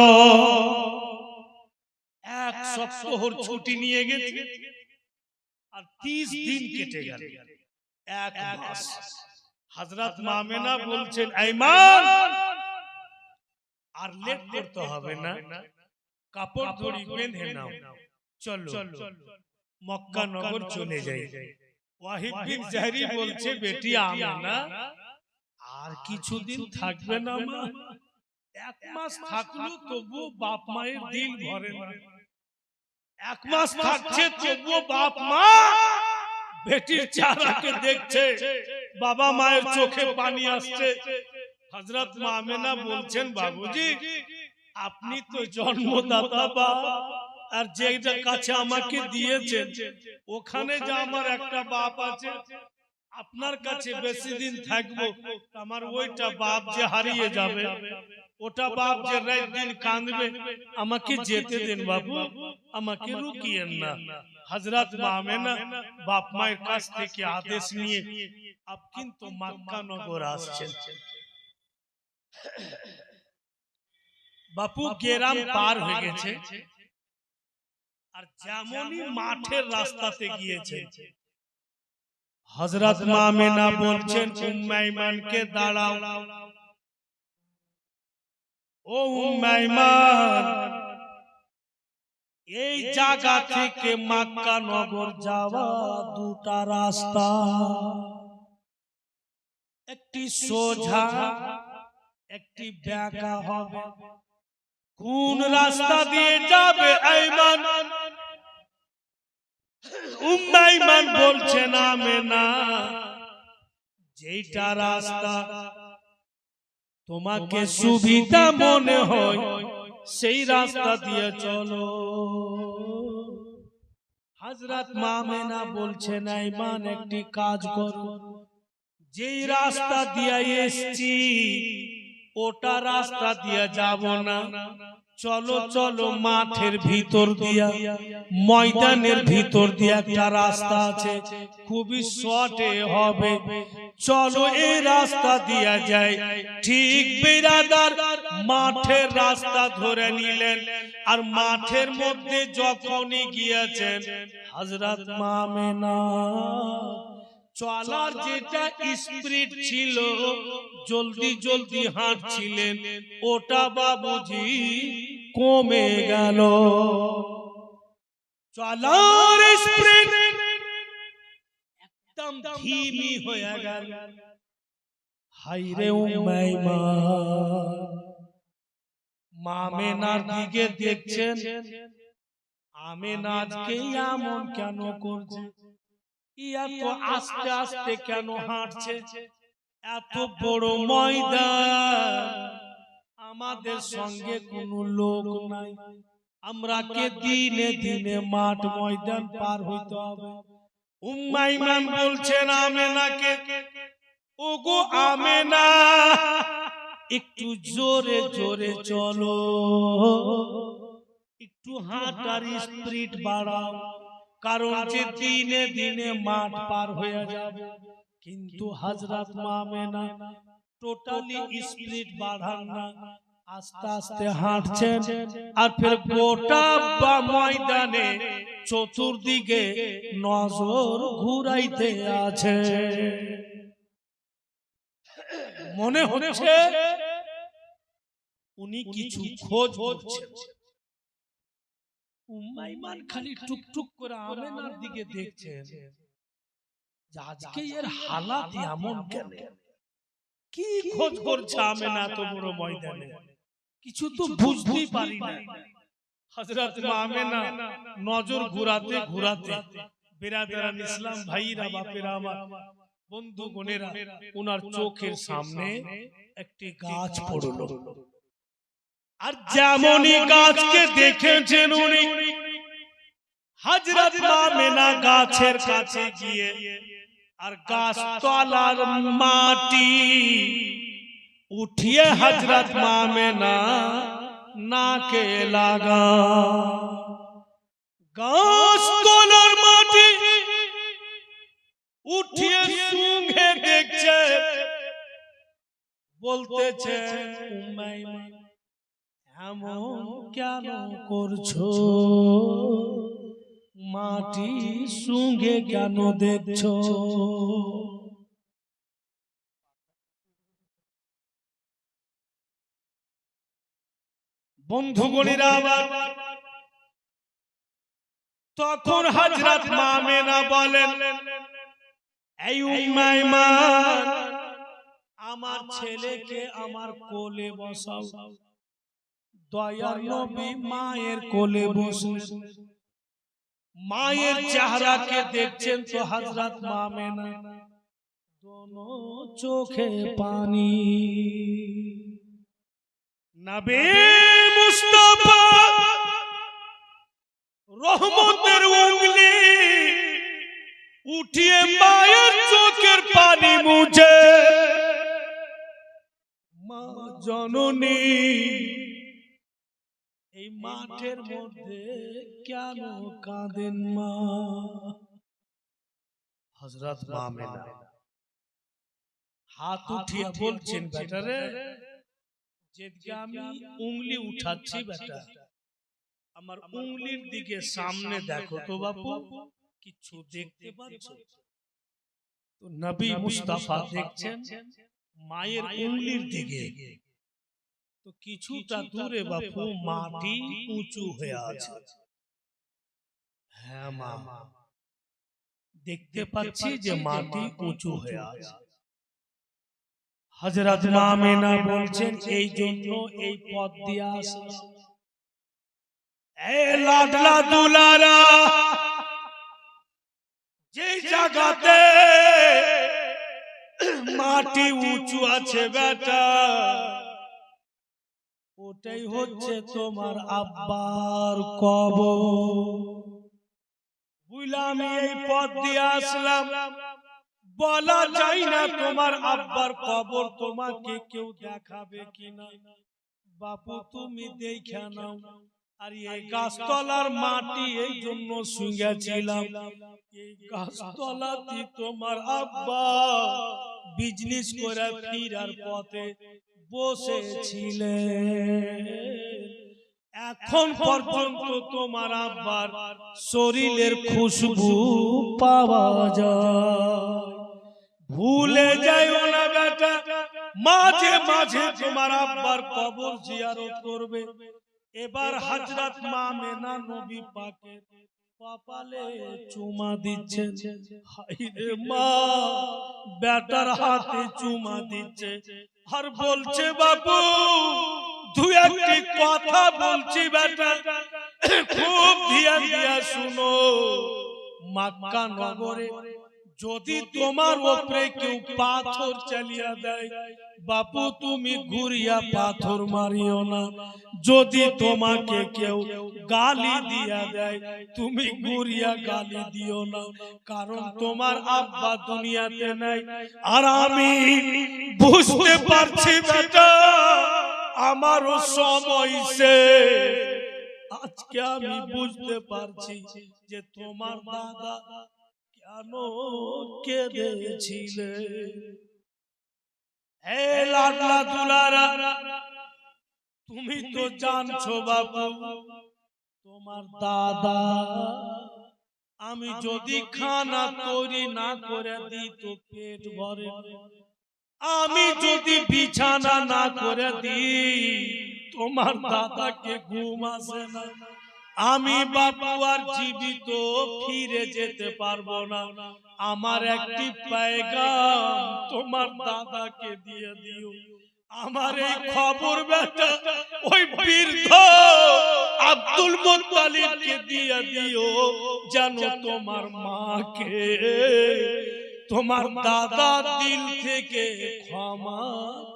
1 সপ্তাহর ছুটি নিয়ে গেছে আর 30 দিন কেটে গেল, 1 মাস। হযরত মামেনা বলছেন, আইমান আর লেট করতে হবে না, কাপড় দড়ি বেঁধে নাও, চলো মক্কা নগর চলে যাই। ওয়াহিদ বিন জাহরি বলছে, বেটি আমেনা আর কিছুদিন থাকবে না মা? 1 মাস থাকলো তবুও বাপ মায়ের দিল ভরে না। 1 মাস থাকছে তবুও বাপ মা বেটির চেহারাকে দেখছে, বাবা মায়ের চোখে পানি আসছে। হযরত মামেনা বলছেন, বাবুজি আপনি তো জন্মদাতা বাপ, আর যেটা কাছে আমাকে দিয়েছেন ওখানে যে আমার একটা বাপ আছে, আপনার কাছে বেশি দিন থাকবো, আমার ওইটা বাপ যে হারিয়ে যাবে, ওটা বাপ যে রাত দিন কাঁদবে, আমাকে যেতে দেন বাবু, আমাকে রুকিয়েন না। হযরত মামেনা বাপ মায়ের কাছ থেকে আদেশ নিয়ে আপ কিন্তু মক্কা নগর আসছেন। বাপু গ্রাম পার হয়ে গেছে, আর যেমনই মাঠের রাস্তাতে গিয়েছে হযরত মামেনা বলছেন উম্মে আইমানকে, দাঁড়াও ও উম্মে আইমান, এই জায়গা থেকে মক্কা নগর যাওয়া 2টা রাস্তা, একটি সোজা একটি বেঁকা হবে। কোন রাস্তা দিয়ে যাবে আইমান? উম্মে আইমান বলছেন, আমেনা যেটা রাস্তা তোমাকে সুবিধা মনে হয় সেই রাস্তা দিয়ে চলো। হযরত মামেনা বলছেন, আইমান একটি কাজ করো, যেই রাস্তা দিয়ে এসেছি ওটা রাস্তা দিয়ে যাব না, চলো চলো মাঠের ভিতর দিয়া, ময়দানের ভিতর দিয়া একটা রাস্তা আছে, খুবই শর্টে হবে, চলো এই রাস্তা দিয়া যায়। ঠিক বিরাদার মাঠের রাস্তা ধরে নিলেন, আর মাঠের মধ্যে যখনই গিয়েছেন হযরত মামেনা চলার যেটা স্পিড ছিল, জলদি জলদি হাঁটছিলেন, ওটা বাবুজি কমে গেল, চলার স্পিড একদম ধীমি হয়ে গেল। হায়রে উম্মাইমা, মা আমেনার দিকে দেখছেন, আমেনা আজকে এমন কেন করছে, এত আস্তে আস্তে কেন হাঁটছে, এত বড় ময়দান, আমাদের সঙ্গে কোনো লোক নাই, আমরা কে দিনে দিনে মাঠ ময়দান পার হইতে হবে। উম্মাইমান বলছেন আমেনাকে, ওগো আমেনা, একটু জোরে জোরে চলো, একটু হাঁটার স্পিড বাড়াও, কারণ যে দিনে দিনে মাঠ পার হয়ে যাবে। কিন্তু হযরত মা আমেনা টোটালি স্পিড বাড়ান না, আস্তে আস্তে হাঁটছেন, আর ফের গোটা ময়দানে চতুর্দিকে নজর ঘুরাইতে আছে। মনে হচ্ছে উনি কিছু খোঁজ করছেন। উম্মাইমান খালি টুকটুক করে আমেনার দিকে দেখছেন, আজকে এর হালাত এমন কেন, কি খোঁজ করছে আমেনা তো বড় ময়দানে, কিছু তো বুঝতেই পারি না। হযরত মা আমেনা নজর ঘুরাতে ঘুরাতে, বিরাদরান ইসলাম ভাইরা বাপেরা আমার, বন্ধু বোনেরা, ওনার চোখের সামনে একটি গাছ পড়লো। আর যেমনই গাছকে দেখেছেন উনি, হযরত মা আমেনা গাছের কাছে গিয়ে আর গাছ তলার মাটি উঠিয়ে হযরত মা আমেনা নাকে লাগা, গাছ তলার মাটি উঠিয়ে সুঙ্ঘে দেখছে, বলতেছে উম্মাইমা এমন কেন করছো, মাটি সুঙ্ঘে কেন দেখছো। বন্ধুগণেরা আমার, তখন হযরত মা আমেনা বলেন, এই উম্মাইমা, আমার ছেলেকে আমার কোলে বসাও। দয়ার নবী মায়ের কোলে বসলেন, মায়ের চেহারাকে দেখছেন তো হযরত মা আমেনা দোনো চোখে পানি। নবী মুস্তাফা রহমতের উঙ্গলি উঠিয়ে মায়ের চোখের পানি মুছে, মা জননী এই মাঠের মধ্যে কেন কাঁদেন মা। হযরত মা আমেনা হাত উঠিয়ে বলছেন, বেটারে, যেদিকে আমি উঙ্গলি উঠাচ্ছি বেটা, আমার উঙ্গলির দিকে সামনে দেখো তো বাপু, কিছু দেখতে পাচ্ছ? তো নবী মুস্তাফা দেখছেন মায়ের উঙ্গলির দিকে, তো কিছুটা দূরে বাপু মাটি উঁচু হয়ে আছে। হ্যাঁ মা, দেখতে পাচ্ছি যে মাটি উঁচু হয়ে আছে। হযরত মা আমেনা বলছেন, এই জন্য এই পথ দিয়ে আসলাম। এ লাডলা দুলারা, যে জায়গাতে মাটি উঁচু আছে বেটা, ওটাই হচ্ছে তোমার আব্বার কবর। বুঝলাম, আমি এই পথ দিয়ে আসলাম, বলা যায় না তোমার আব্বার কবর তোমাকে কেউ দেখাবে কিনা। বাপু তুমি দেখে নাও। আর এই গাছতলার মাটি এই জন্য শুয়েছিলাম, এই গাছতলাতে তোমার আব্বা বিজনেস করে ফিরার পথে বসেছিলেন। এখন পর্যন্ত তোমার আব্বার শরীরের খুশবু পাওয়া যায়। ভুলে যাইও না বেটা, মাঝে মাঝে তোমার আব্বার কবর জিয়ারত করবে। এবার হযরত মা মেনা নবী পাকের কপালে চুমা দিচ্ছে। হায়রে মা বেটার হাতে চুমা দিচ্ছে আর বলছে বাবু দুই একটি কথা বলছি বেটা, খুব ধ্যান দিয়া শুনো। মক্কা নগরে যদি তোমার উপরে কেউ পাথর চালিয়ে দেয়, বাপু তুমি ঘুরিয়া পাথর মারিও না। যদি তোমাকে কেউ গালি দিয়া দেয়, তুমি ঘুরিয়া গালি দিও না, কারণ তোমার আব্বা দুনিয়াতে নাই। আর আমি বুঝতে পারছি বেটা আমারও সময় শেষ। আজকে আমি বুঝতে পারছি যে তোমার দাদা কেন কেঁদেছিলে। হে লাডলা দুলারা, তুমি তো জানছো বাবু তোমার দাদা আমি যদি খানা তৈরি না করে দিই তো পেট ভরে, আমি যদি বিছানা না করে দিই তোমার দাদাকে ঘুম আসে না। আমি বাবু আর জীবিত ফিরে যেতে পারবো না। আমার একটি পেগাম তোমার দাদাকে দিয়ে দিও। আমার এই খবর বেটা ওই বৃদ্ধ আব্দুল মুত্তালিবকে দিয়ে দিও, যেন তোমার মাকে তোমার দাদা দিল থেকে ক্ষমা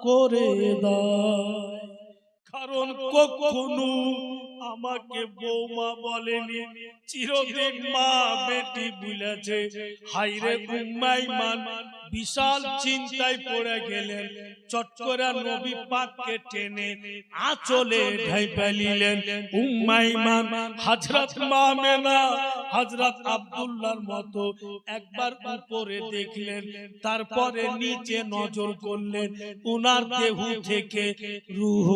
করে দেয়। কারণ কখনো আমাকে বৌমা বলেনি, চিরদিন মা বেটি বলেছে। হায়রে উম্মে আইমান বিশাল চিন্তায় পড়ে গেলেন। চট করে নবী পাককে টেনে আঁচলে ঢাইপা নিলেন। উম্মে আইমান হযরত মা মেনা হযরত আব্দুল্লাহর মতো একবার উপরে দেখলেন, তারপরে নিচে নজর করলেন। উনার দেহ থেকে রূহ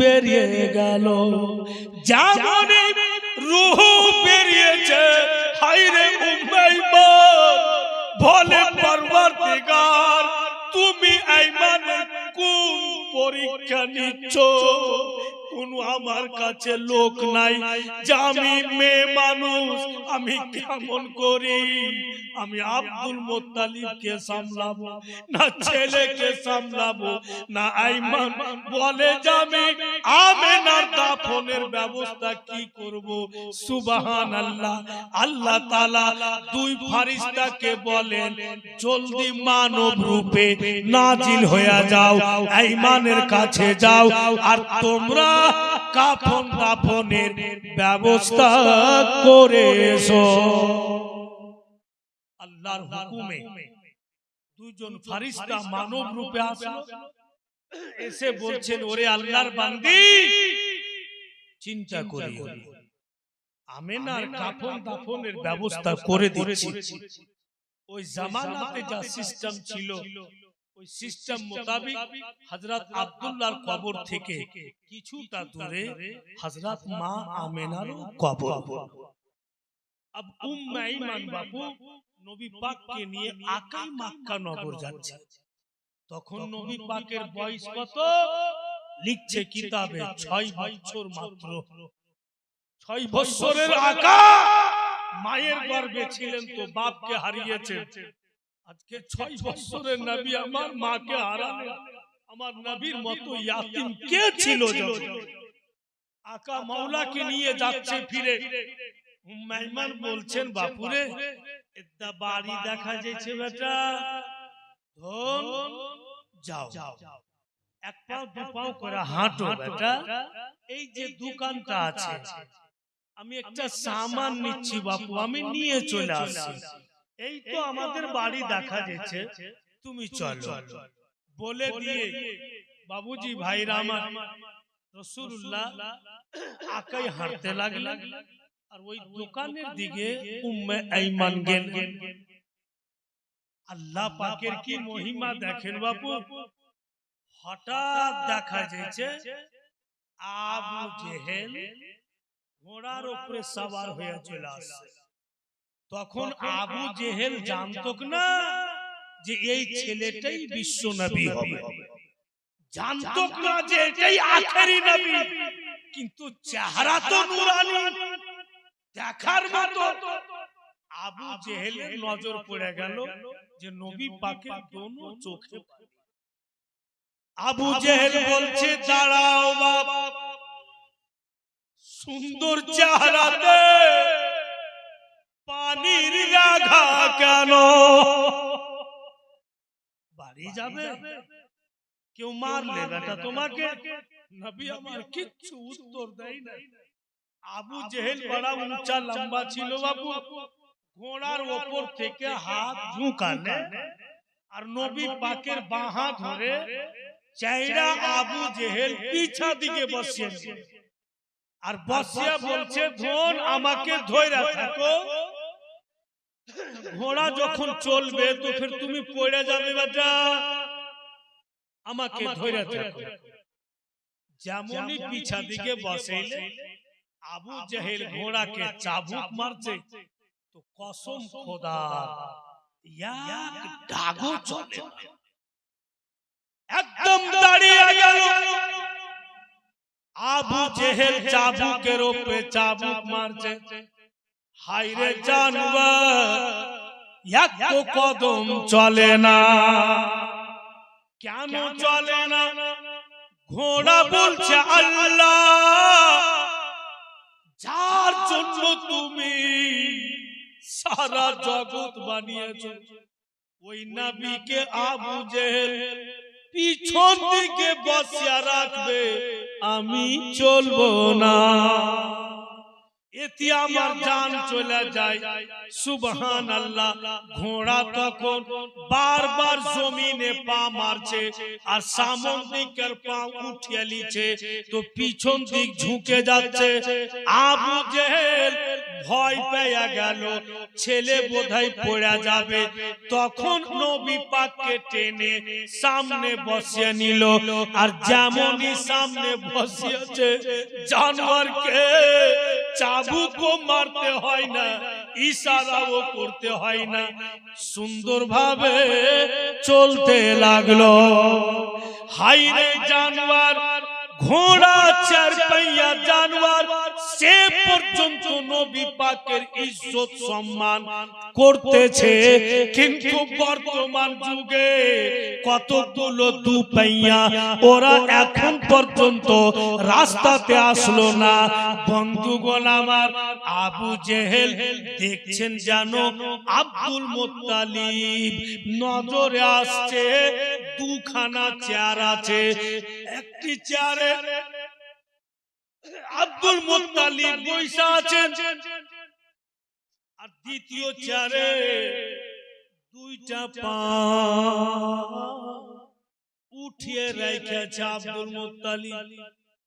বেরিয়ে গেল। যেমনই রূহ বেরিয়েছে, হায়রে উম্মে আইমান বলে পরওয়ারদিগার তুমি আইমানের কোন পরীক্ষা নিচ্ছ? কোন আমার কাছে লোক নাই যে আমি মেয়ে মানুষ আমি কেমন করি আমি আব্দুল মুত্তালিবকে সামলাবো না ছেলেকে সামলাবো না? আইমান বলে যে আমি আমেনার দাফনের ব্যবস্থা কি করব? সুবহানাল্লাহ। আল্লাহ তাআলা দুই ফেরেশতাকে বলেন জলদি মানব রূপে নাজিল হয়ে যাও, আইমানের কাছে যাও আর তোমরা কাফন দাফনের ব্যবস্থা করে এসো। আল্লাহর হুকুমে দুইজন ফেরেশতা মানব রূপে আসলো, এসে বলছেন ওরে আল্লাহর বান্দি চিন্তা করিও না, আমেনার কাফন দাফনের ব্যবস্থা করে দিচ্ছি। ওই জামানাতে যা সিস্টেম ছিল ওই সিস্টেম মোতাবেক হযরত আব্দুল্লাহর কবর থেকে কিছুটা দূরে হযরত মা আমেনার কবর। अब উম্মে আইমান বাপু নবী পাককে নিয়ে আকাই মক্কা নগর যাচ্ছে। তখন নবী পাকের বয়স কত লিখছে কিতাবে 6 বছর মাত্র। 6 বছরের আকা মায়ের গর্ভে ছিলেন তো বাপকে হারিয়েছেন। আজকে 6 বছরের নবী আমার মাকে হারালেন। আমার নবীর মতো ইয়াতিম কে ছিল? আকা মাওলাকে নিয়ে যাচ্ছে ফিরে। উম্মে আইমান বলছেন বাপুরে এটা বাড়ি দেখা যাচ্ছে বেটা, ধন যাও এক পাও দু পাও করে হাঁটো বেটা। এই যে দোকানটা আছে আমি একটা সামান নিচ্ছি বাপু, আমি নিয়ে চলে আসছি। এই তো আমাদের বাড়ি দেখা যাচ্ছে, তুমি চলো। বলে দিয়ে বাবুজি ভাইরা আমার রাসূলুল্লাহ আকাই হাঁটতে লাগলেন আর ওই দোকানের দিকে উম্মে আইমান গেলেন। আল্লাহ পাকের কি মহিমা দেখেন বাপু। হঠাৎ দেখা যাচ্ছে আবু জেহেল ঘোড়ার উপরে সওয়ার হয়ে চলে আসছে। তখন আবু জেহেল জানতো না যে এই ছেলেটাই বিশ্ব নবী হবে, জানতো না যে এটাই আখেরি নবী। কিন্তু চেহারা তো নুরানি, দেখার মতো। আবু জেহেলের নজর পড়ে গেল যে নবী পাকের দোনো চোখে। আবু জেহেল বলছে, দাঁড়াও বাবা, সুন্দর চেহারাতে পানির রাখা কেন? বাড়ি যাবে? কেউ মারলে বেটা তোমাকে? নবী আমার কিচ্ছু উত্তর দেয় না। আবু জেহেল বড় উঁচা লম্বা ছিল বাবু, ঘোড়ার ওপর থেকে হাত ঝুঁকালে আর নবী পাকের বাঁ হাত ধরে চাইরা আবু জেহেল পিছা দিকে বসিয়েছে আর বসিয়া বলছে, ধন আমাকে ধইরা থাকো, ঘোড়া যখন চলবে তো ফির তুমি পড়ে যাবে বেটা, আমাকে ধইরা থাকো। যেমনই পিছা দিকে বসাইলে আবু জেহেল ঘোড়াকে চাবুক মারছে, তো কসম খোদা এক ডাগও চলে না, একদম দাঁড়িয়ে গেল। আবু জেহেল চাবুকের উপরে চাবুক মারছে। হায়রে জানবার, এক কদম চলে না। কেন চলে না? ঘোড়া বলছে, আল্লাহ যার জন্য তুমি সারা জগৎ বানিয়েছো, ওই নবীকে আবু জেহেল পিছন দিকে বসিয়া রাখবে, আমি চলবো না, এতে আমার জান চলে যায়। সুবহানাল্লাহ। ঘোড়া তখন বারবার জমিনে পা মারছে আর সামন দিকের পা উঠিয়ে নিচ্ছে, তো পিছন দিক ঝুঁকে যাচ্ছে। আবু জেহেল ভয় পেয়ে গেল, ছেলে বোধহয় পড়ে যাবে। তখন নবী পাককে টেনে সামনে বসিয়ে নিল, আর যেমনই সামনে বসিয়েছে, জানোয়ারকে চাবুকও মারতে হয় না, ইশারাও করতে হয় না, সুন্দরভাবে চলতে লাগলো। হায়রে জানোয়ার, ঘোড়া চার পাইয়া জানোয়ার, সে পর্যন্ত নবী পাকের ইজ্জত সম্মান করতেছে। কিন্তু বর্তমান যুগে কতগুলো দুপাইয়া, ওরা এখন পর্যন্ত রাস্তাতে আসলো না। বন্ধুগণ আমার, আবু জেহেল দেখছেন যেন আব্দুল মুত্তালিব নজরে আসছে। দুখানা চেয়ার আছে, একটি চেয়ারে আব্দুল মুত্তালিব বসে আছেন, আর দ্বিতীয় চেয়ারে দুইটা পা উঠিয়ে রেখেছে আব্দুল মুত্তালিব।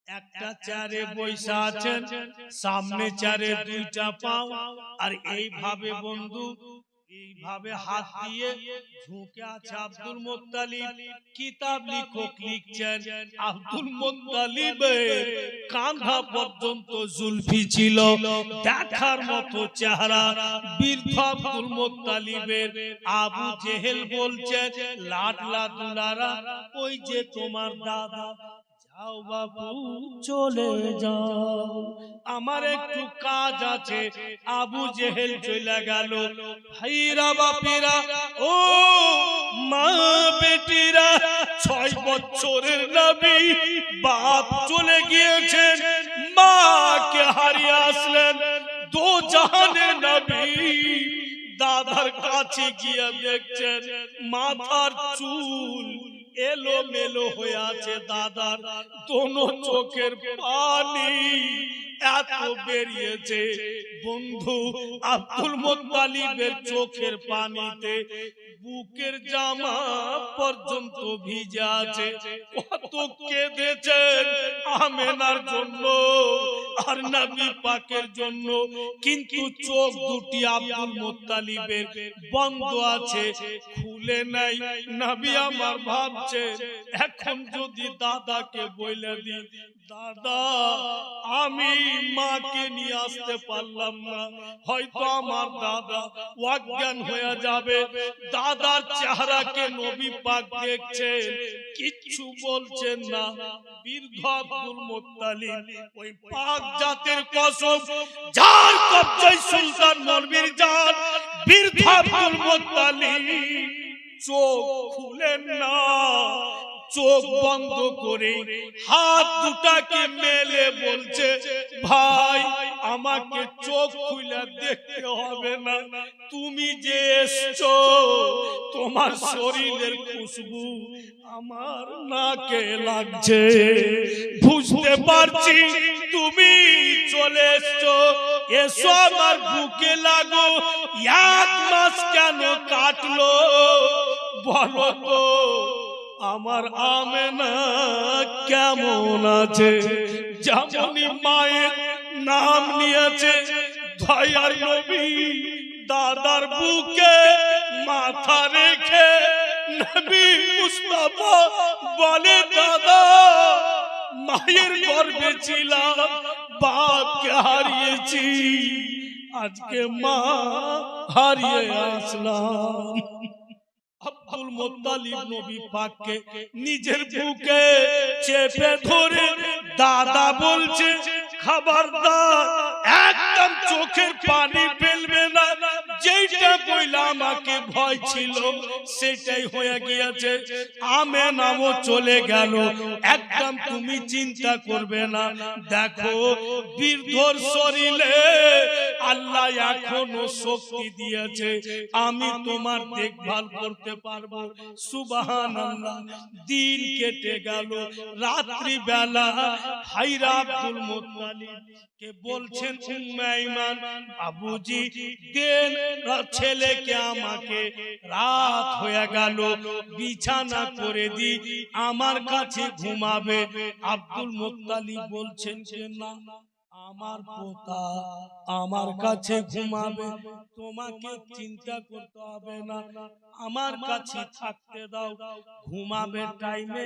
একটা চেয়ারে বসে আছেন, সামনে চেয়ারে দুইটা পা, আর এইভাবে বন্ধু এইভাবে হাত দিয়ে ঝুঁকে আছে আব্দুল মুত্তালিব। কিতাব লেখক লিখছেন, আব্দুল মুত্তালিবের কাঁধা পর্যন্ত জুলফি ছিল, দেখার মতো চেহারা বৃদ্ধ আব্দুল মুত্তালিবের। আবু জেহেল বলছে, লাডলা দুলারা, ওই যে তোমার দাদা, যাও বাবু চলে যাও, আমার একটু কাজ আছে। আবু জেহেল চলে গেল। ভাইরা বাপিরা, ও মা বেটিরা, 6 বছরের নবী বাপ চলে গিয়েছেন, মাকে হারিয়ে আসলেন। দো জাহানের নবী দাদার কাছে গিয়ে দেখছেন মাথার চুল এলো মেলো হয়ে আছে, দাদার দোনো চোখের পানি এত বেরিয়েছে। বন্ধু, আব্দুল মুত্তালিবের চোখের পানিতে বুকের জামা পর্যন্ত ভিজে আছে। কত কেঁদেছেন আমেনার জন্য আর নবী পাকের জন্য, কিন্তু চোখ দুটি আব্দুল মুত্তালিবের বন্ধ আছে, খুলে নাই। নবী আমার ভাবছে, এখন যদি দাদাকে বলে দিই দাদা আমি মাকে নিয়ে আসতে পারলাম না, হয়তো আমার দাদা অজ্ঞান হয়ে যাবে। দাদার চেহারাকে নবী পাক দেখছেন, কিচ্ছু বলছেন না। বৃদ্ধ আব্দুল মুত্তালিব ওই পাক জাতের কসম, যার কবজায় সুলতান নবীর জান, বৃদ্ধ আব্দুল মুত্তালিব চোখ খুলেন না, চোখ বন্ধ করে হাত দুটাকে মেলে বলছে, ভাই আমাকে চোখ খুলে দেখতে হবে না, তুমি যে এসছো তোমার শরীরের খুশবু আমার নাকে লাগছে, বুঝতে পারছি তুমি চলে এসছো, এসো আমার বুকে লাগো। 1 মাস কেন কাটলো বলো তো, আমার আমেনা কেমন আছে? যেমনই মায়ের নাম নিয়েছে দয়ার নবী দাদার বুকে মাথা রেখে নবী মুস্তাফা বলে, দাদা মায়ের গর্ভে ছিলাম, বাপকে হারিয়েছি, আজকে মা হারিয়ে আসলাম। আব্দুল মুত্তালিব নবী পাককে নিজের বুকে চেপে ধরে দাদা বলছে, খবরদার একদম চোখের পানি ফেলবে না, যেটা বইলা আমাকে ভয় ছিল সেটাই হয়ে গিয়েছে, আমেনাও চলে গেল, একদম তুমি চিন্তা করবে না। দেখো বৃদ্ধর শরীরে আল্লাহ এখনো শক্তি দিয়েছে, আমি তোমার দেখভাল করতে পারবো। সুবহানাল্লাহ। দিন কেটে গেল, রাত্রি বেলা হাইরা আব্দুল মুত্তালিব কে বলছেন, উম্মে আইমান আবুজি দেন ছেলেকে আমাকে, রাত হয়ে গেল, বিছানা করে দি, আমার কাছে ঘুমাবে। আব্দুল মুত্তালিব বলছেন যে না, আমার পোতা আমার কাছে ঘুমাবে, তোমাকে চিন্তা করতে হবে না, আমার কাছে থাকতে দাও। ঘুমাবে টাইমে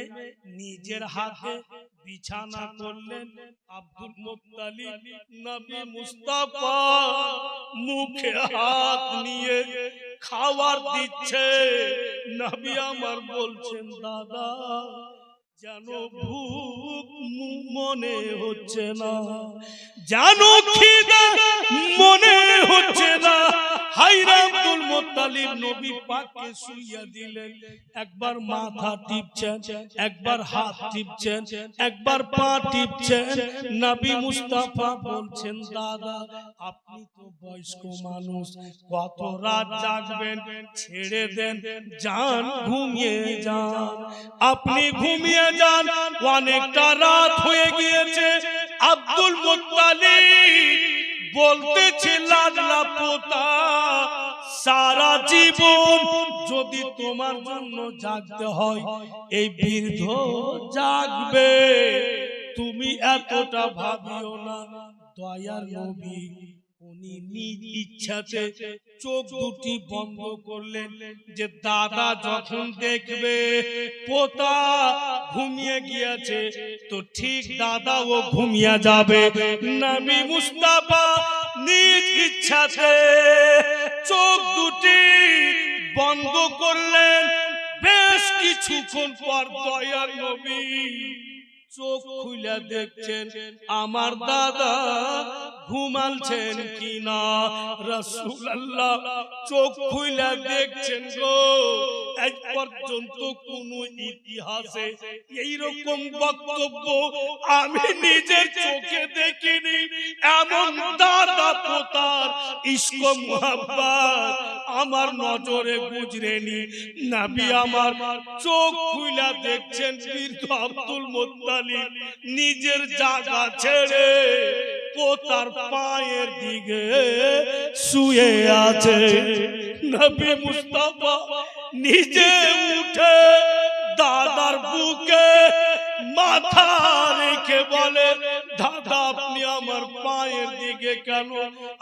নিজের হাতে বিছানা করলেন আব্দুল মুত্তালিব। নবী মুস্তাফা মুখে হাত নিয়ে খাবার দিচ্ছে, নবী আমার বলছেন, দাদা যেন ভুক মনে হচ্ছে না, যেন খিদে মনে হচ্ছে না। হায়রা আব্দুল মুত্তালিব নবী পাককে শুইয়া দিলেন, একবার মাথা টিপছেন, একবার হাত টিপছেন, একবার পা টিপছেন। নবী মুস্তাফা বলছেন, দাদা আপনি তো বয়স্ক মানুষ, কত রাত জাগবেন, ছেড়ে দেন, যান ঘুমিয়ে যান, আপনি ঘুমিয়ে যান, অনেকটা রাত হয়ে গিয়েছে। আব্দুল মুত্তালিব বলতেছে, লাডলা পোতা সারা জীবন যদি তোমার জন্য জাগতে হয়, এই বৃদ্ধ জাগবে, তুমি এতটা ভাবিও না। দয়ার নবী উনি নিজ ইচ্ছাতে চোখ দুটি বন্ধ করলেন, যে দাদা যখন দেখবে পোতা ঘুমিয়ে গিয়েছে তো ঠিক দাদাও ঘুমিয়ে যাবে। নবী মুস্তাফা নিজ ইচ্ছাতে চোখ দুটি বন্ধ করলেন। বেশ কিছুক্ষণ পর দয়ার নবী চোখ খুলে দেখছেন আমার দাদা ঘুমালছেন কিনা। রাসূলুল্লাহ চোখ খুলে দেখছেন গো, আজ পর্যন্ত কোন ইতিহাসে এইরকম বক্তব্য আমি নিজের চোখে দেখিনি। এমন দাদা পোতার ইশক মুহাব্বত আমার নজরে গুজরেনি। নবী আমার চোখ খুলে দেখছেন বীর আব্দুল মুত্তালিব নিজের জায়গা ছেড়ে পোতার পায়ের দিকে শুয়ে আছে। নবী মুস্তাফা নিজে উঠে দাদার বুকে মাথা রেখে বলে, দাদা আপনি আমার পায়ের দিকে দিকে কেন?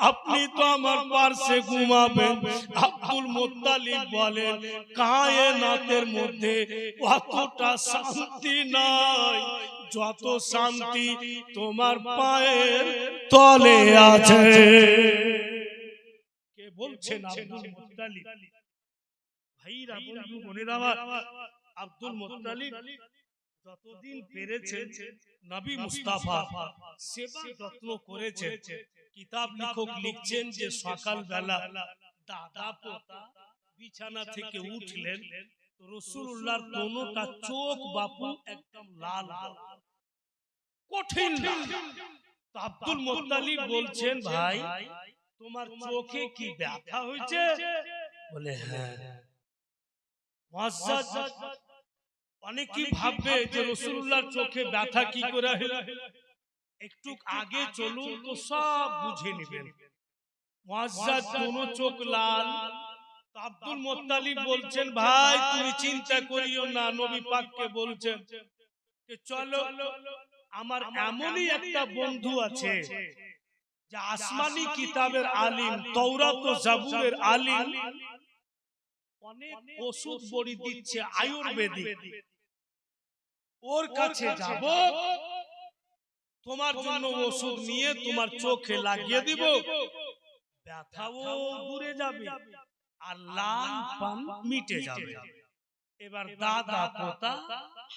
আপনি তো আমার পার্শ্বে ঘুমাবেন। আব্দুল মুত্তালিব বলেন, কায়নাতের মধ্যে অতটা শান্তি নাই যত শান্তি তোমার পায়ের তলে আছে। কে বলছেন? Abdul Muttalib. ভাইরা, বন্ধু, বোনেরা, আব্দুল মুত্তালিব যতদিন পেরেছেন নবী মুস্তাফা সেবা যত্ন করেছেন। কিতাব লেখক লিখছেন যে সকাল বেলা দাদা পোতা বিছানা থেকে উঠলেন, রাসূলুল্লাহর দোনোটা চোখ বাপু একদম লাল কঠিন। আব্দুল মুত্তালিব বলছেন, ভাই তোমার চোখে কি ব্যথা হয়েছে? বলে হ্যাঁ। মুআজ্জাজ অনেকেই ভাববে যে রাসূলুল্লাহর চোখে ব্যথা কি করে হলো, একটু আগে চলুন তো সব বুঝে নেবেন। মুআজ্জাজ দোনো চোখ লাল। আব্দুল মুত্তালিব বলছেন, ভাই তুমি চিন্তা করিও না, নবী পাককে বলছেন যে চলো, আমার এমনই একটা বন্ধু আছে যে আসমানি কিতাবের আলিম, তাওরাত ও জাবুরের আলিম, অনেক ওষুধ বড়ি দিচ্ছে আয়ুর্বেদিক, ওর কাছে যাব, তোমার জন্য ওষুধ নিয়ে তোমার চোখে লাগিয়ে দিব, ব্যথাও দূরে যাবে আর লাল পান মিটে যাবে। এবার দাদা পোতা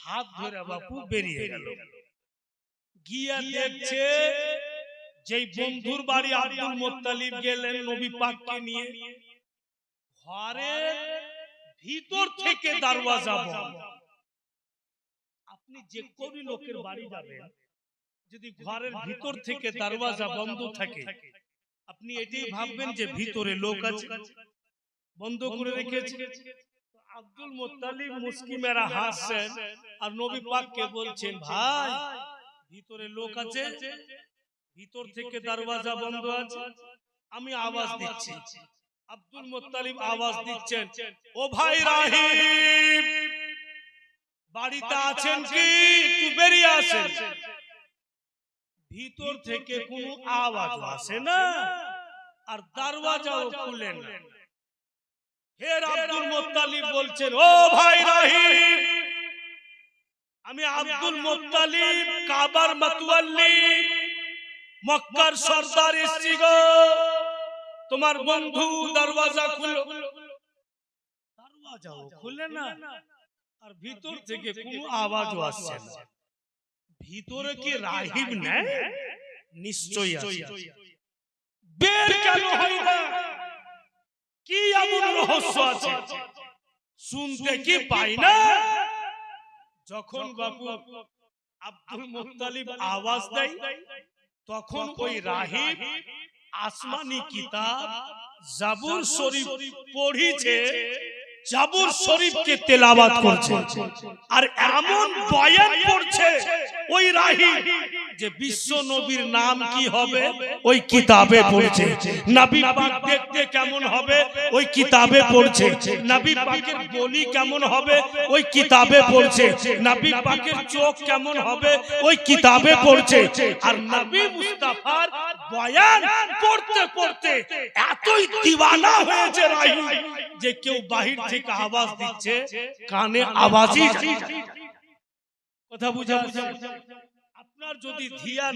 হাত ধরে বাপু বেরিয়ে গেল। গিয়া দেখছে যেই বন্ধুর বাড়ি আব্দুল মুত্তালিব গেলেন নবী পাককে নিয়ে, ঘরের ভিতর থেকে দরওয়াজা বন্ধ। আপনি যে কোন লোকের বাড়ি যাবেন, যদি ঘরের ভিতর থেকে দরওয়াজা বন্ধ থাকে, আপনি এটাই ভাববেন যে ভিতরে লোক আছে, বন্ধ করে রেখেছে। আব্দুল মুত্তালিব মুস্কি মেরা হাসছেন আর নবী পাককে বলছেন, ভাই ভিতরে লোক আছে, ভিতর থেকে দরওয়াজা বন্ধ আছে, আমি আওয়াজ দিচ্ছি। আব্দুল মুত্তালিব আওয়াজ দিচ্ছেন, ও ভাই রাহিব, বাড়িতে আছেন কি? একটু বেরিয়ে আসেন। ভিতর থেকে কোনো আওয়াজ আসে না আর দরওয়াজাও খুলে না। ফের আব্দুল মুত্তালিব বলছেন, ও ভাই রাহিব, আমি আব্দুল মুত্তালিব কাবার মাতওয়াল্লি, মক্কার সরদার এসেছি গো, তোমার বন্ধু দরওয়াজা খুলো। দরওয়াজাও খুলে না আর ভিতর থেকে কোনো আওয়াজও আসছে না। ভিতরে কি রাহিব নেই? নিশ্চয়ই আছে। বের কেন হয় না? কি এমন রহস্য আছে শুনতে কি পাই না? যখন বাপু আব্দুল মুত্তালিব আওয়াজ দেয়, তখন ওই রাহিব আসমানি কিতাব জাবুর শরীফ পড়িছে, জাবুর শরীফকে তেলাওয়াত করছে আর এমন বয়ান করছে ওই রাহিব যে বিশ্ব নবীর নাম কি হবে ওই কিতাবে পড়ছে, নবী পাক দেখতে কেমন হবে ওই কিতাবে পড়ছে, নবী পাকের বলি কেমন হবে ওই কিতাবে পড়ছে, নবী পাকের চোখ কেমন হবে ওই কিতাবে পড়ছে। আর নবী মুস্তাফার বয়ান পড়তে পড়তে এতই দিওয়ানা হয়েছে রাহিব যে কেউ বাহির থেকে আওয়াজ দিচ্ছে, কানে আওয়াজই কথা বুঝা। আপনার যদি ধ্যান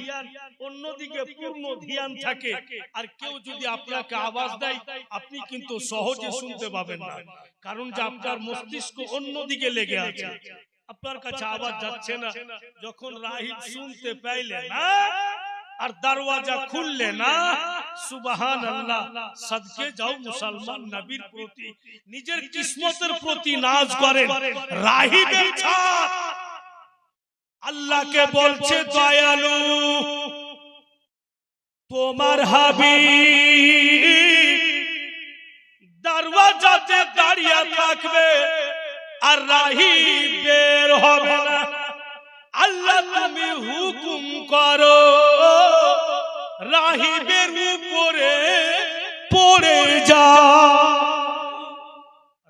অন্যদিকে পূর্ণ ধ্যান থাকে আর কেউ যদি আপনাকে আওয়াজ দেয়, আপনি কিন্তু সহজে শুনতে পাবেন না, কারণ যে আপনার মস্তিষ্ক অন্যদিকে লেগে আছে, আপনার কাছে আওয়াজ যাচ্ছে না। যখন রাহিব শুনতে পাইলে না আর দরওয়াজা খুললে না, সুবহানাল্লাহ, সাদকে যাও মুসলমান নবীর প্রতি, নিজের কিসমতের প্রতি নাজ করেন। রাহিবের ছাপ আল্লাহকে বলছে, দয়ালু তোমার হাবিব দরওয়াজাতে দাঁড়িয়ে থাকবে আর রাহিব বের হবে না। আল্লাহ তুমি হুকুম করো রাহিবের উপরে পড়ে যা।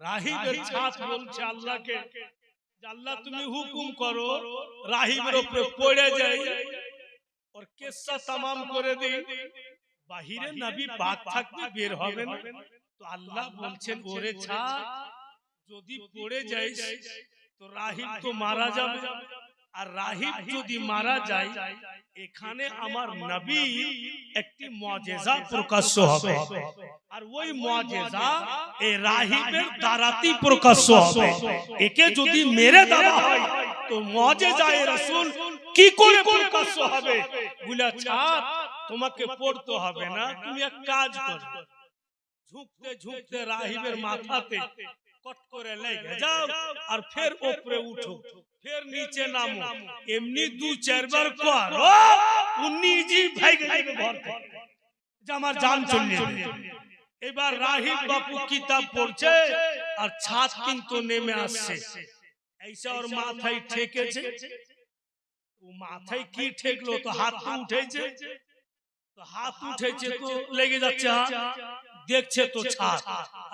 রাহিবের ছাত বলছে আল্লাহকে, আল্লাহ তুমি হুকুম করো রাহিবের উপরে পড়ে যাই, ওর কিস্সা তামাম করে দিই। বাহিরে নবী পাক থাকতে বের হবে না। তো আল্লাহ বলছেন ওরে ছাড়, যদি পড়ে যাইস তো রাহিব তো মারা যাবে, আর রাহিব যদি মারা যায় এখানে আমার নবী একটি মুআজিজা প্রকাশ্য হবে, আর ওই মুআজিজা এই রাহিবের দ্বারাতেই প্রকাশ্য হবে। একে যদি মেরে দেওয়া হয় তো মুআজিজায়ে রাসূল কি করে প্রকাশ্য হবে? বলে ছাড়, তোমাকে পড়তে হবে না, তুমি এক কাজ করো, ঝুঁকতে ঝুঁকতে রাহিবের মাথাতে কট করে লেগে যাও আর ফের উপরে উঠো, ফের নিচে নামো, এমনি 2-4 বার করো, উনি জি ভাইগে যাবে ঘর থেকে, যে আমার জান চলে যাবে। এবার রাহিব বাপু কিতাব পড়ছে আর ছাদ কিন্তু নেমে আসছে, এইসা ওর মাথায় ঠেকেছে। ও মাথায় কি ঠেকলো? তো হাত তো উঠেছে, তো হাত উঠেছে তো লেগে যাচ্ছে হাত, দেখছে তো ছাদ,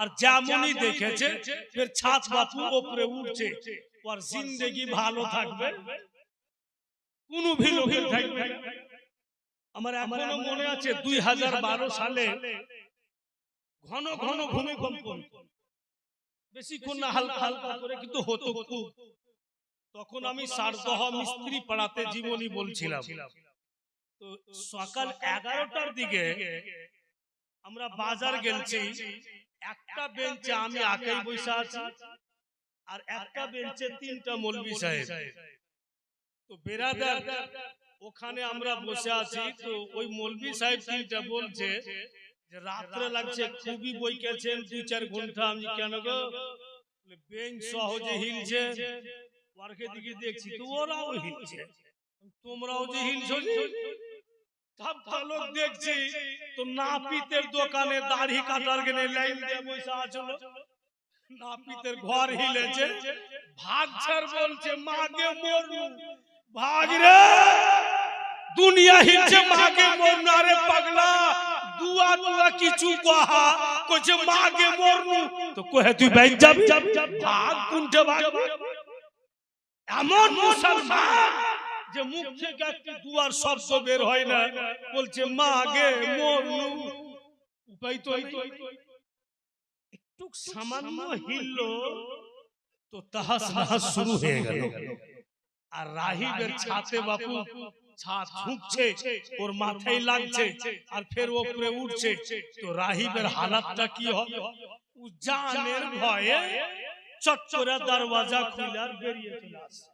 আর যেমনই দেখেছে ফের ছাদ বাপু উপরে উঠছে, আর জিন্দেগি ভালো থাকবে, কোনো ভিলোকে থাকবে। আমার এখনো মনে আছে 2012 সালে ঘন ঘন ভূমিকম্প, বেশিক্ষণ না, হালকা হালকা করে কিন্তু হতো খুব। তখন আমি সারদহ মিস্ত্রি পাড়াতে জীবনী বলছিলাম। তো সকাল 11টার দিকে আমরা বাজার গেছি, একটা বেঞ্চে আমি একাই বসে আছি, আর একটা বেঞ্চে 3টা মৌলভী সাহেব। তো বেরাদার ওখানে আমরা বসে আছি, তো ওই মৌলভী সাহেব 3টা বলছে যে রাত্রে লাগছে, খুবই বই গেছেন 2-4 ঘন্টা। আমি কেন গো? বেঞ্চ সহজে হিলছে, ওরকে দিকে দেখছি তো ওরাও হিলছে, তোমরাও যে হিলছো। সবটা লোক দেখছি তো নাপিতের দোকানে দাড়ি কাটার গেলে লাইন দিয়ে বসে আছে, নাপিতের ঘর হিলেছে, ভাগছার বলছে মাগে মরু, ভাগ রে, দুনিয়া হিলছে মাগে মরু। আরে পাগলা, দুয়া দুয়া কিছু কহা, কইছে মাগে মরু, তো কহে তুই বাইক যাবি, ভাগ কোনটা ভাগ? এমন মুসলমান যে মুখ থেকে একটি দুয়ার শব্দ বের হয় না, বলছে মাগে মরু, উপায় তো একটু সামান্য হিললো তো তাহাস নাহাস শুরু হয়ে গেল। আর রাহিবের ছাতে বাপু ছাদ ঝুঁকছে, ওর মাথায় লাগছে আর ফের উপরে উঠছে। তো রাহিবের হালাতটা কি হবে? জানের ভয়ে চট করে দরওয়াজা খুলে আর বেরিয়ে চলে আসে।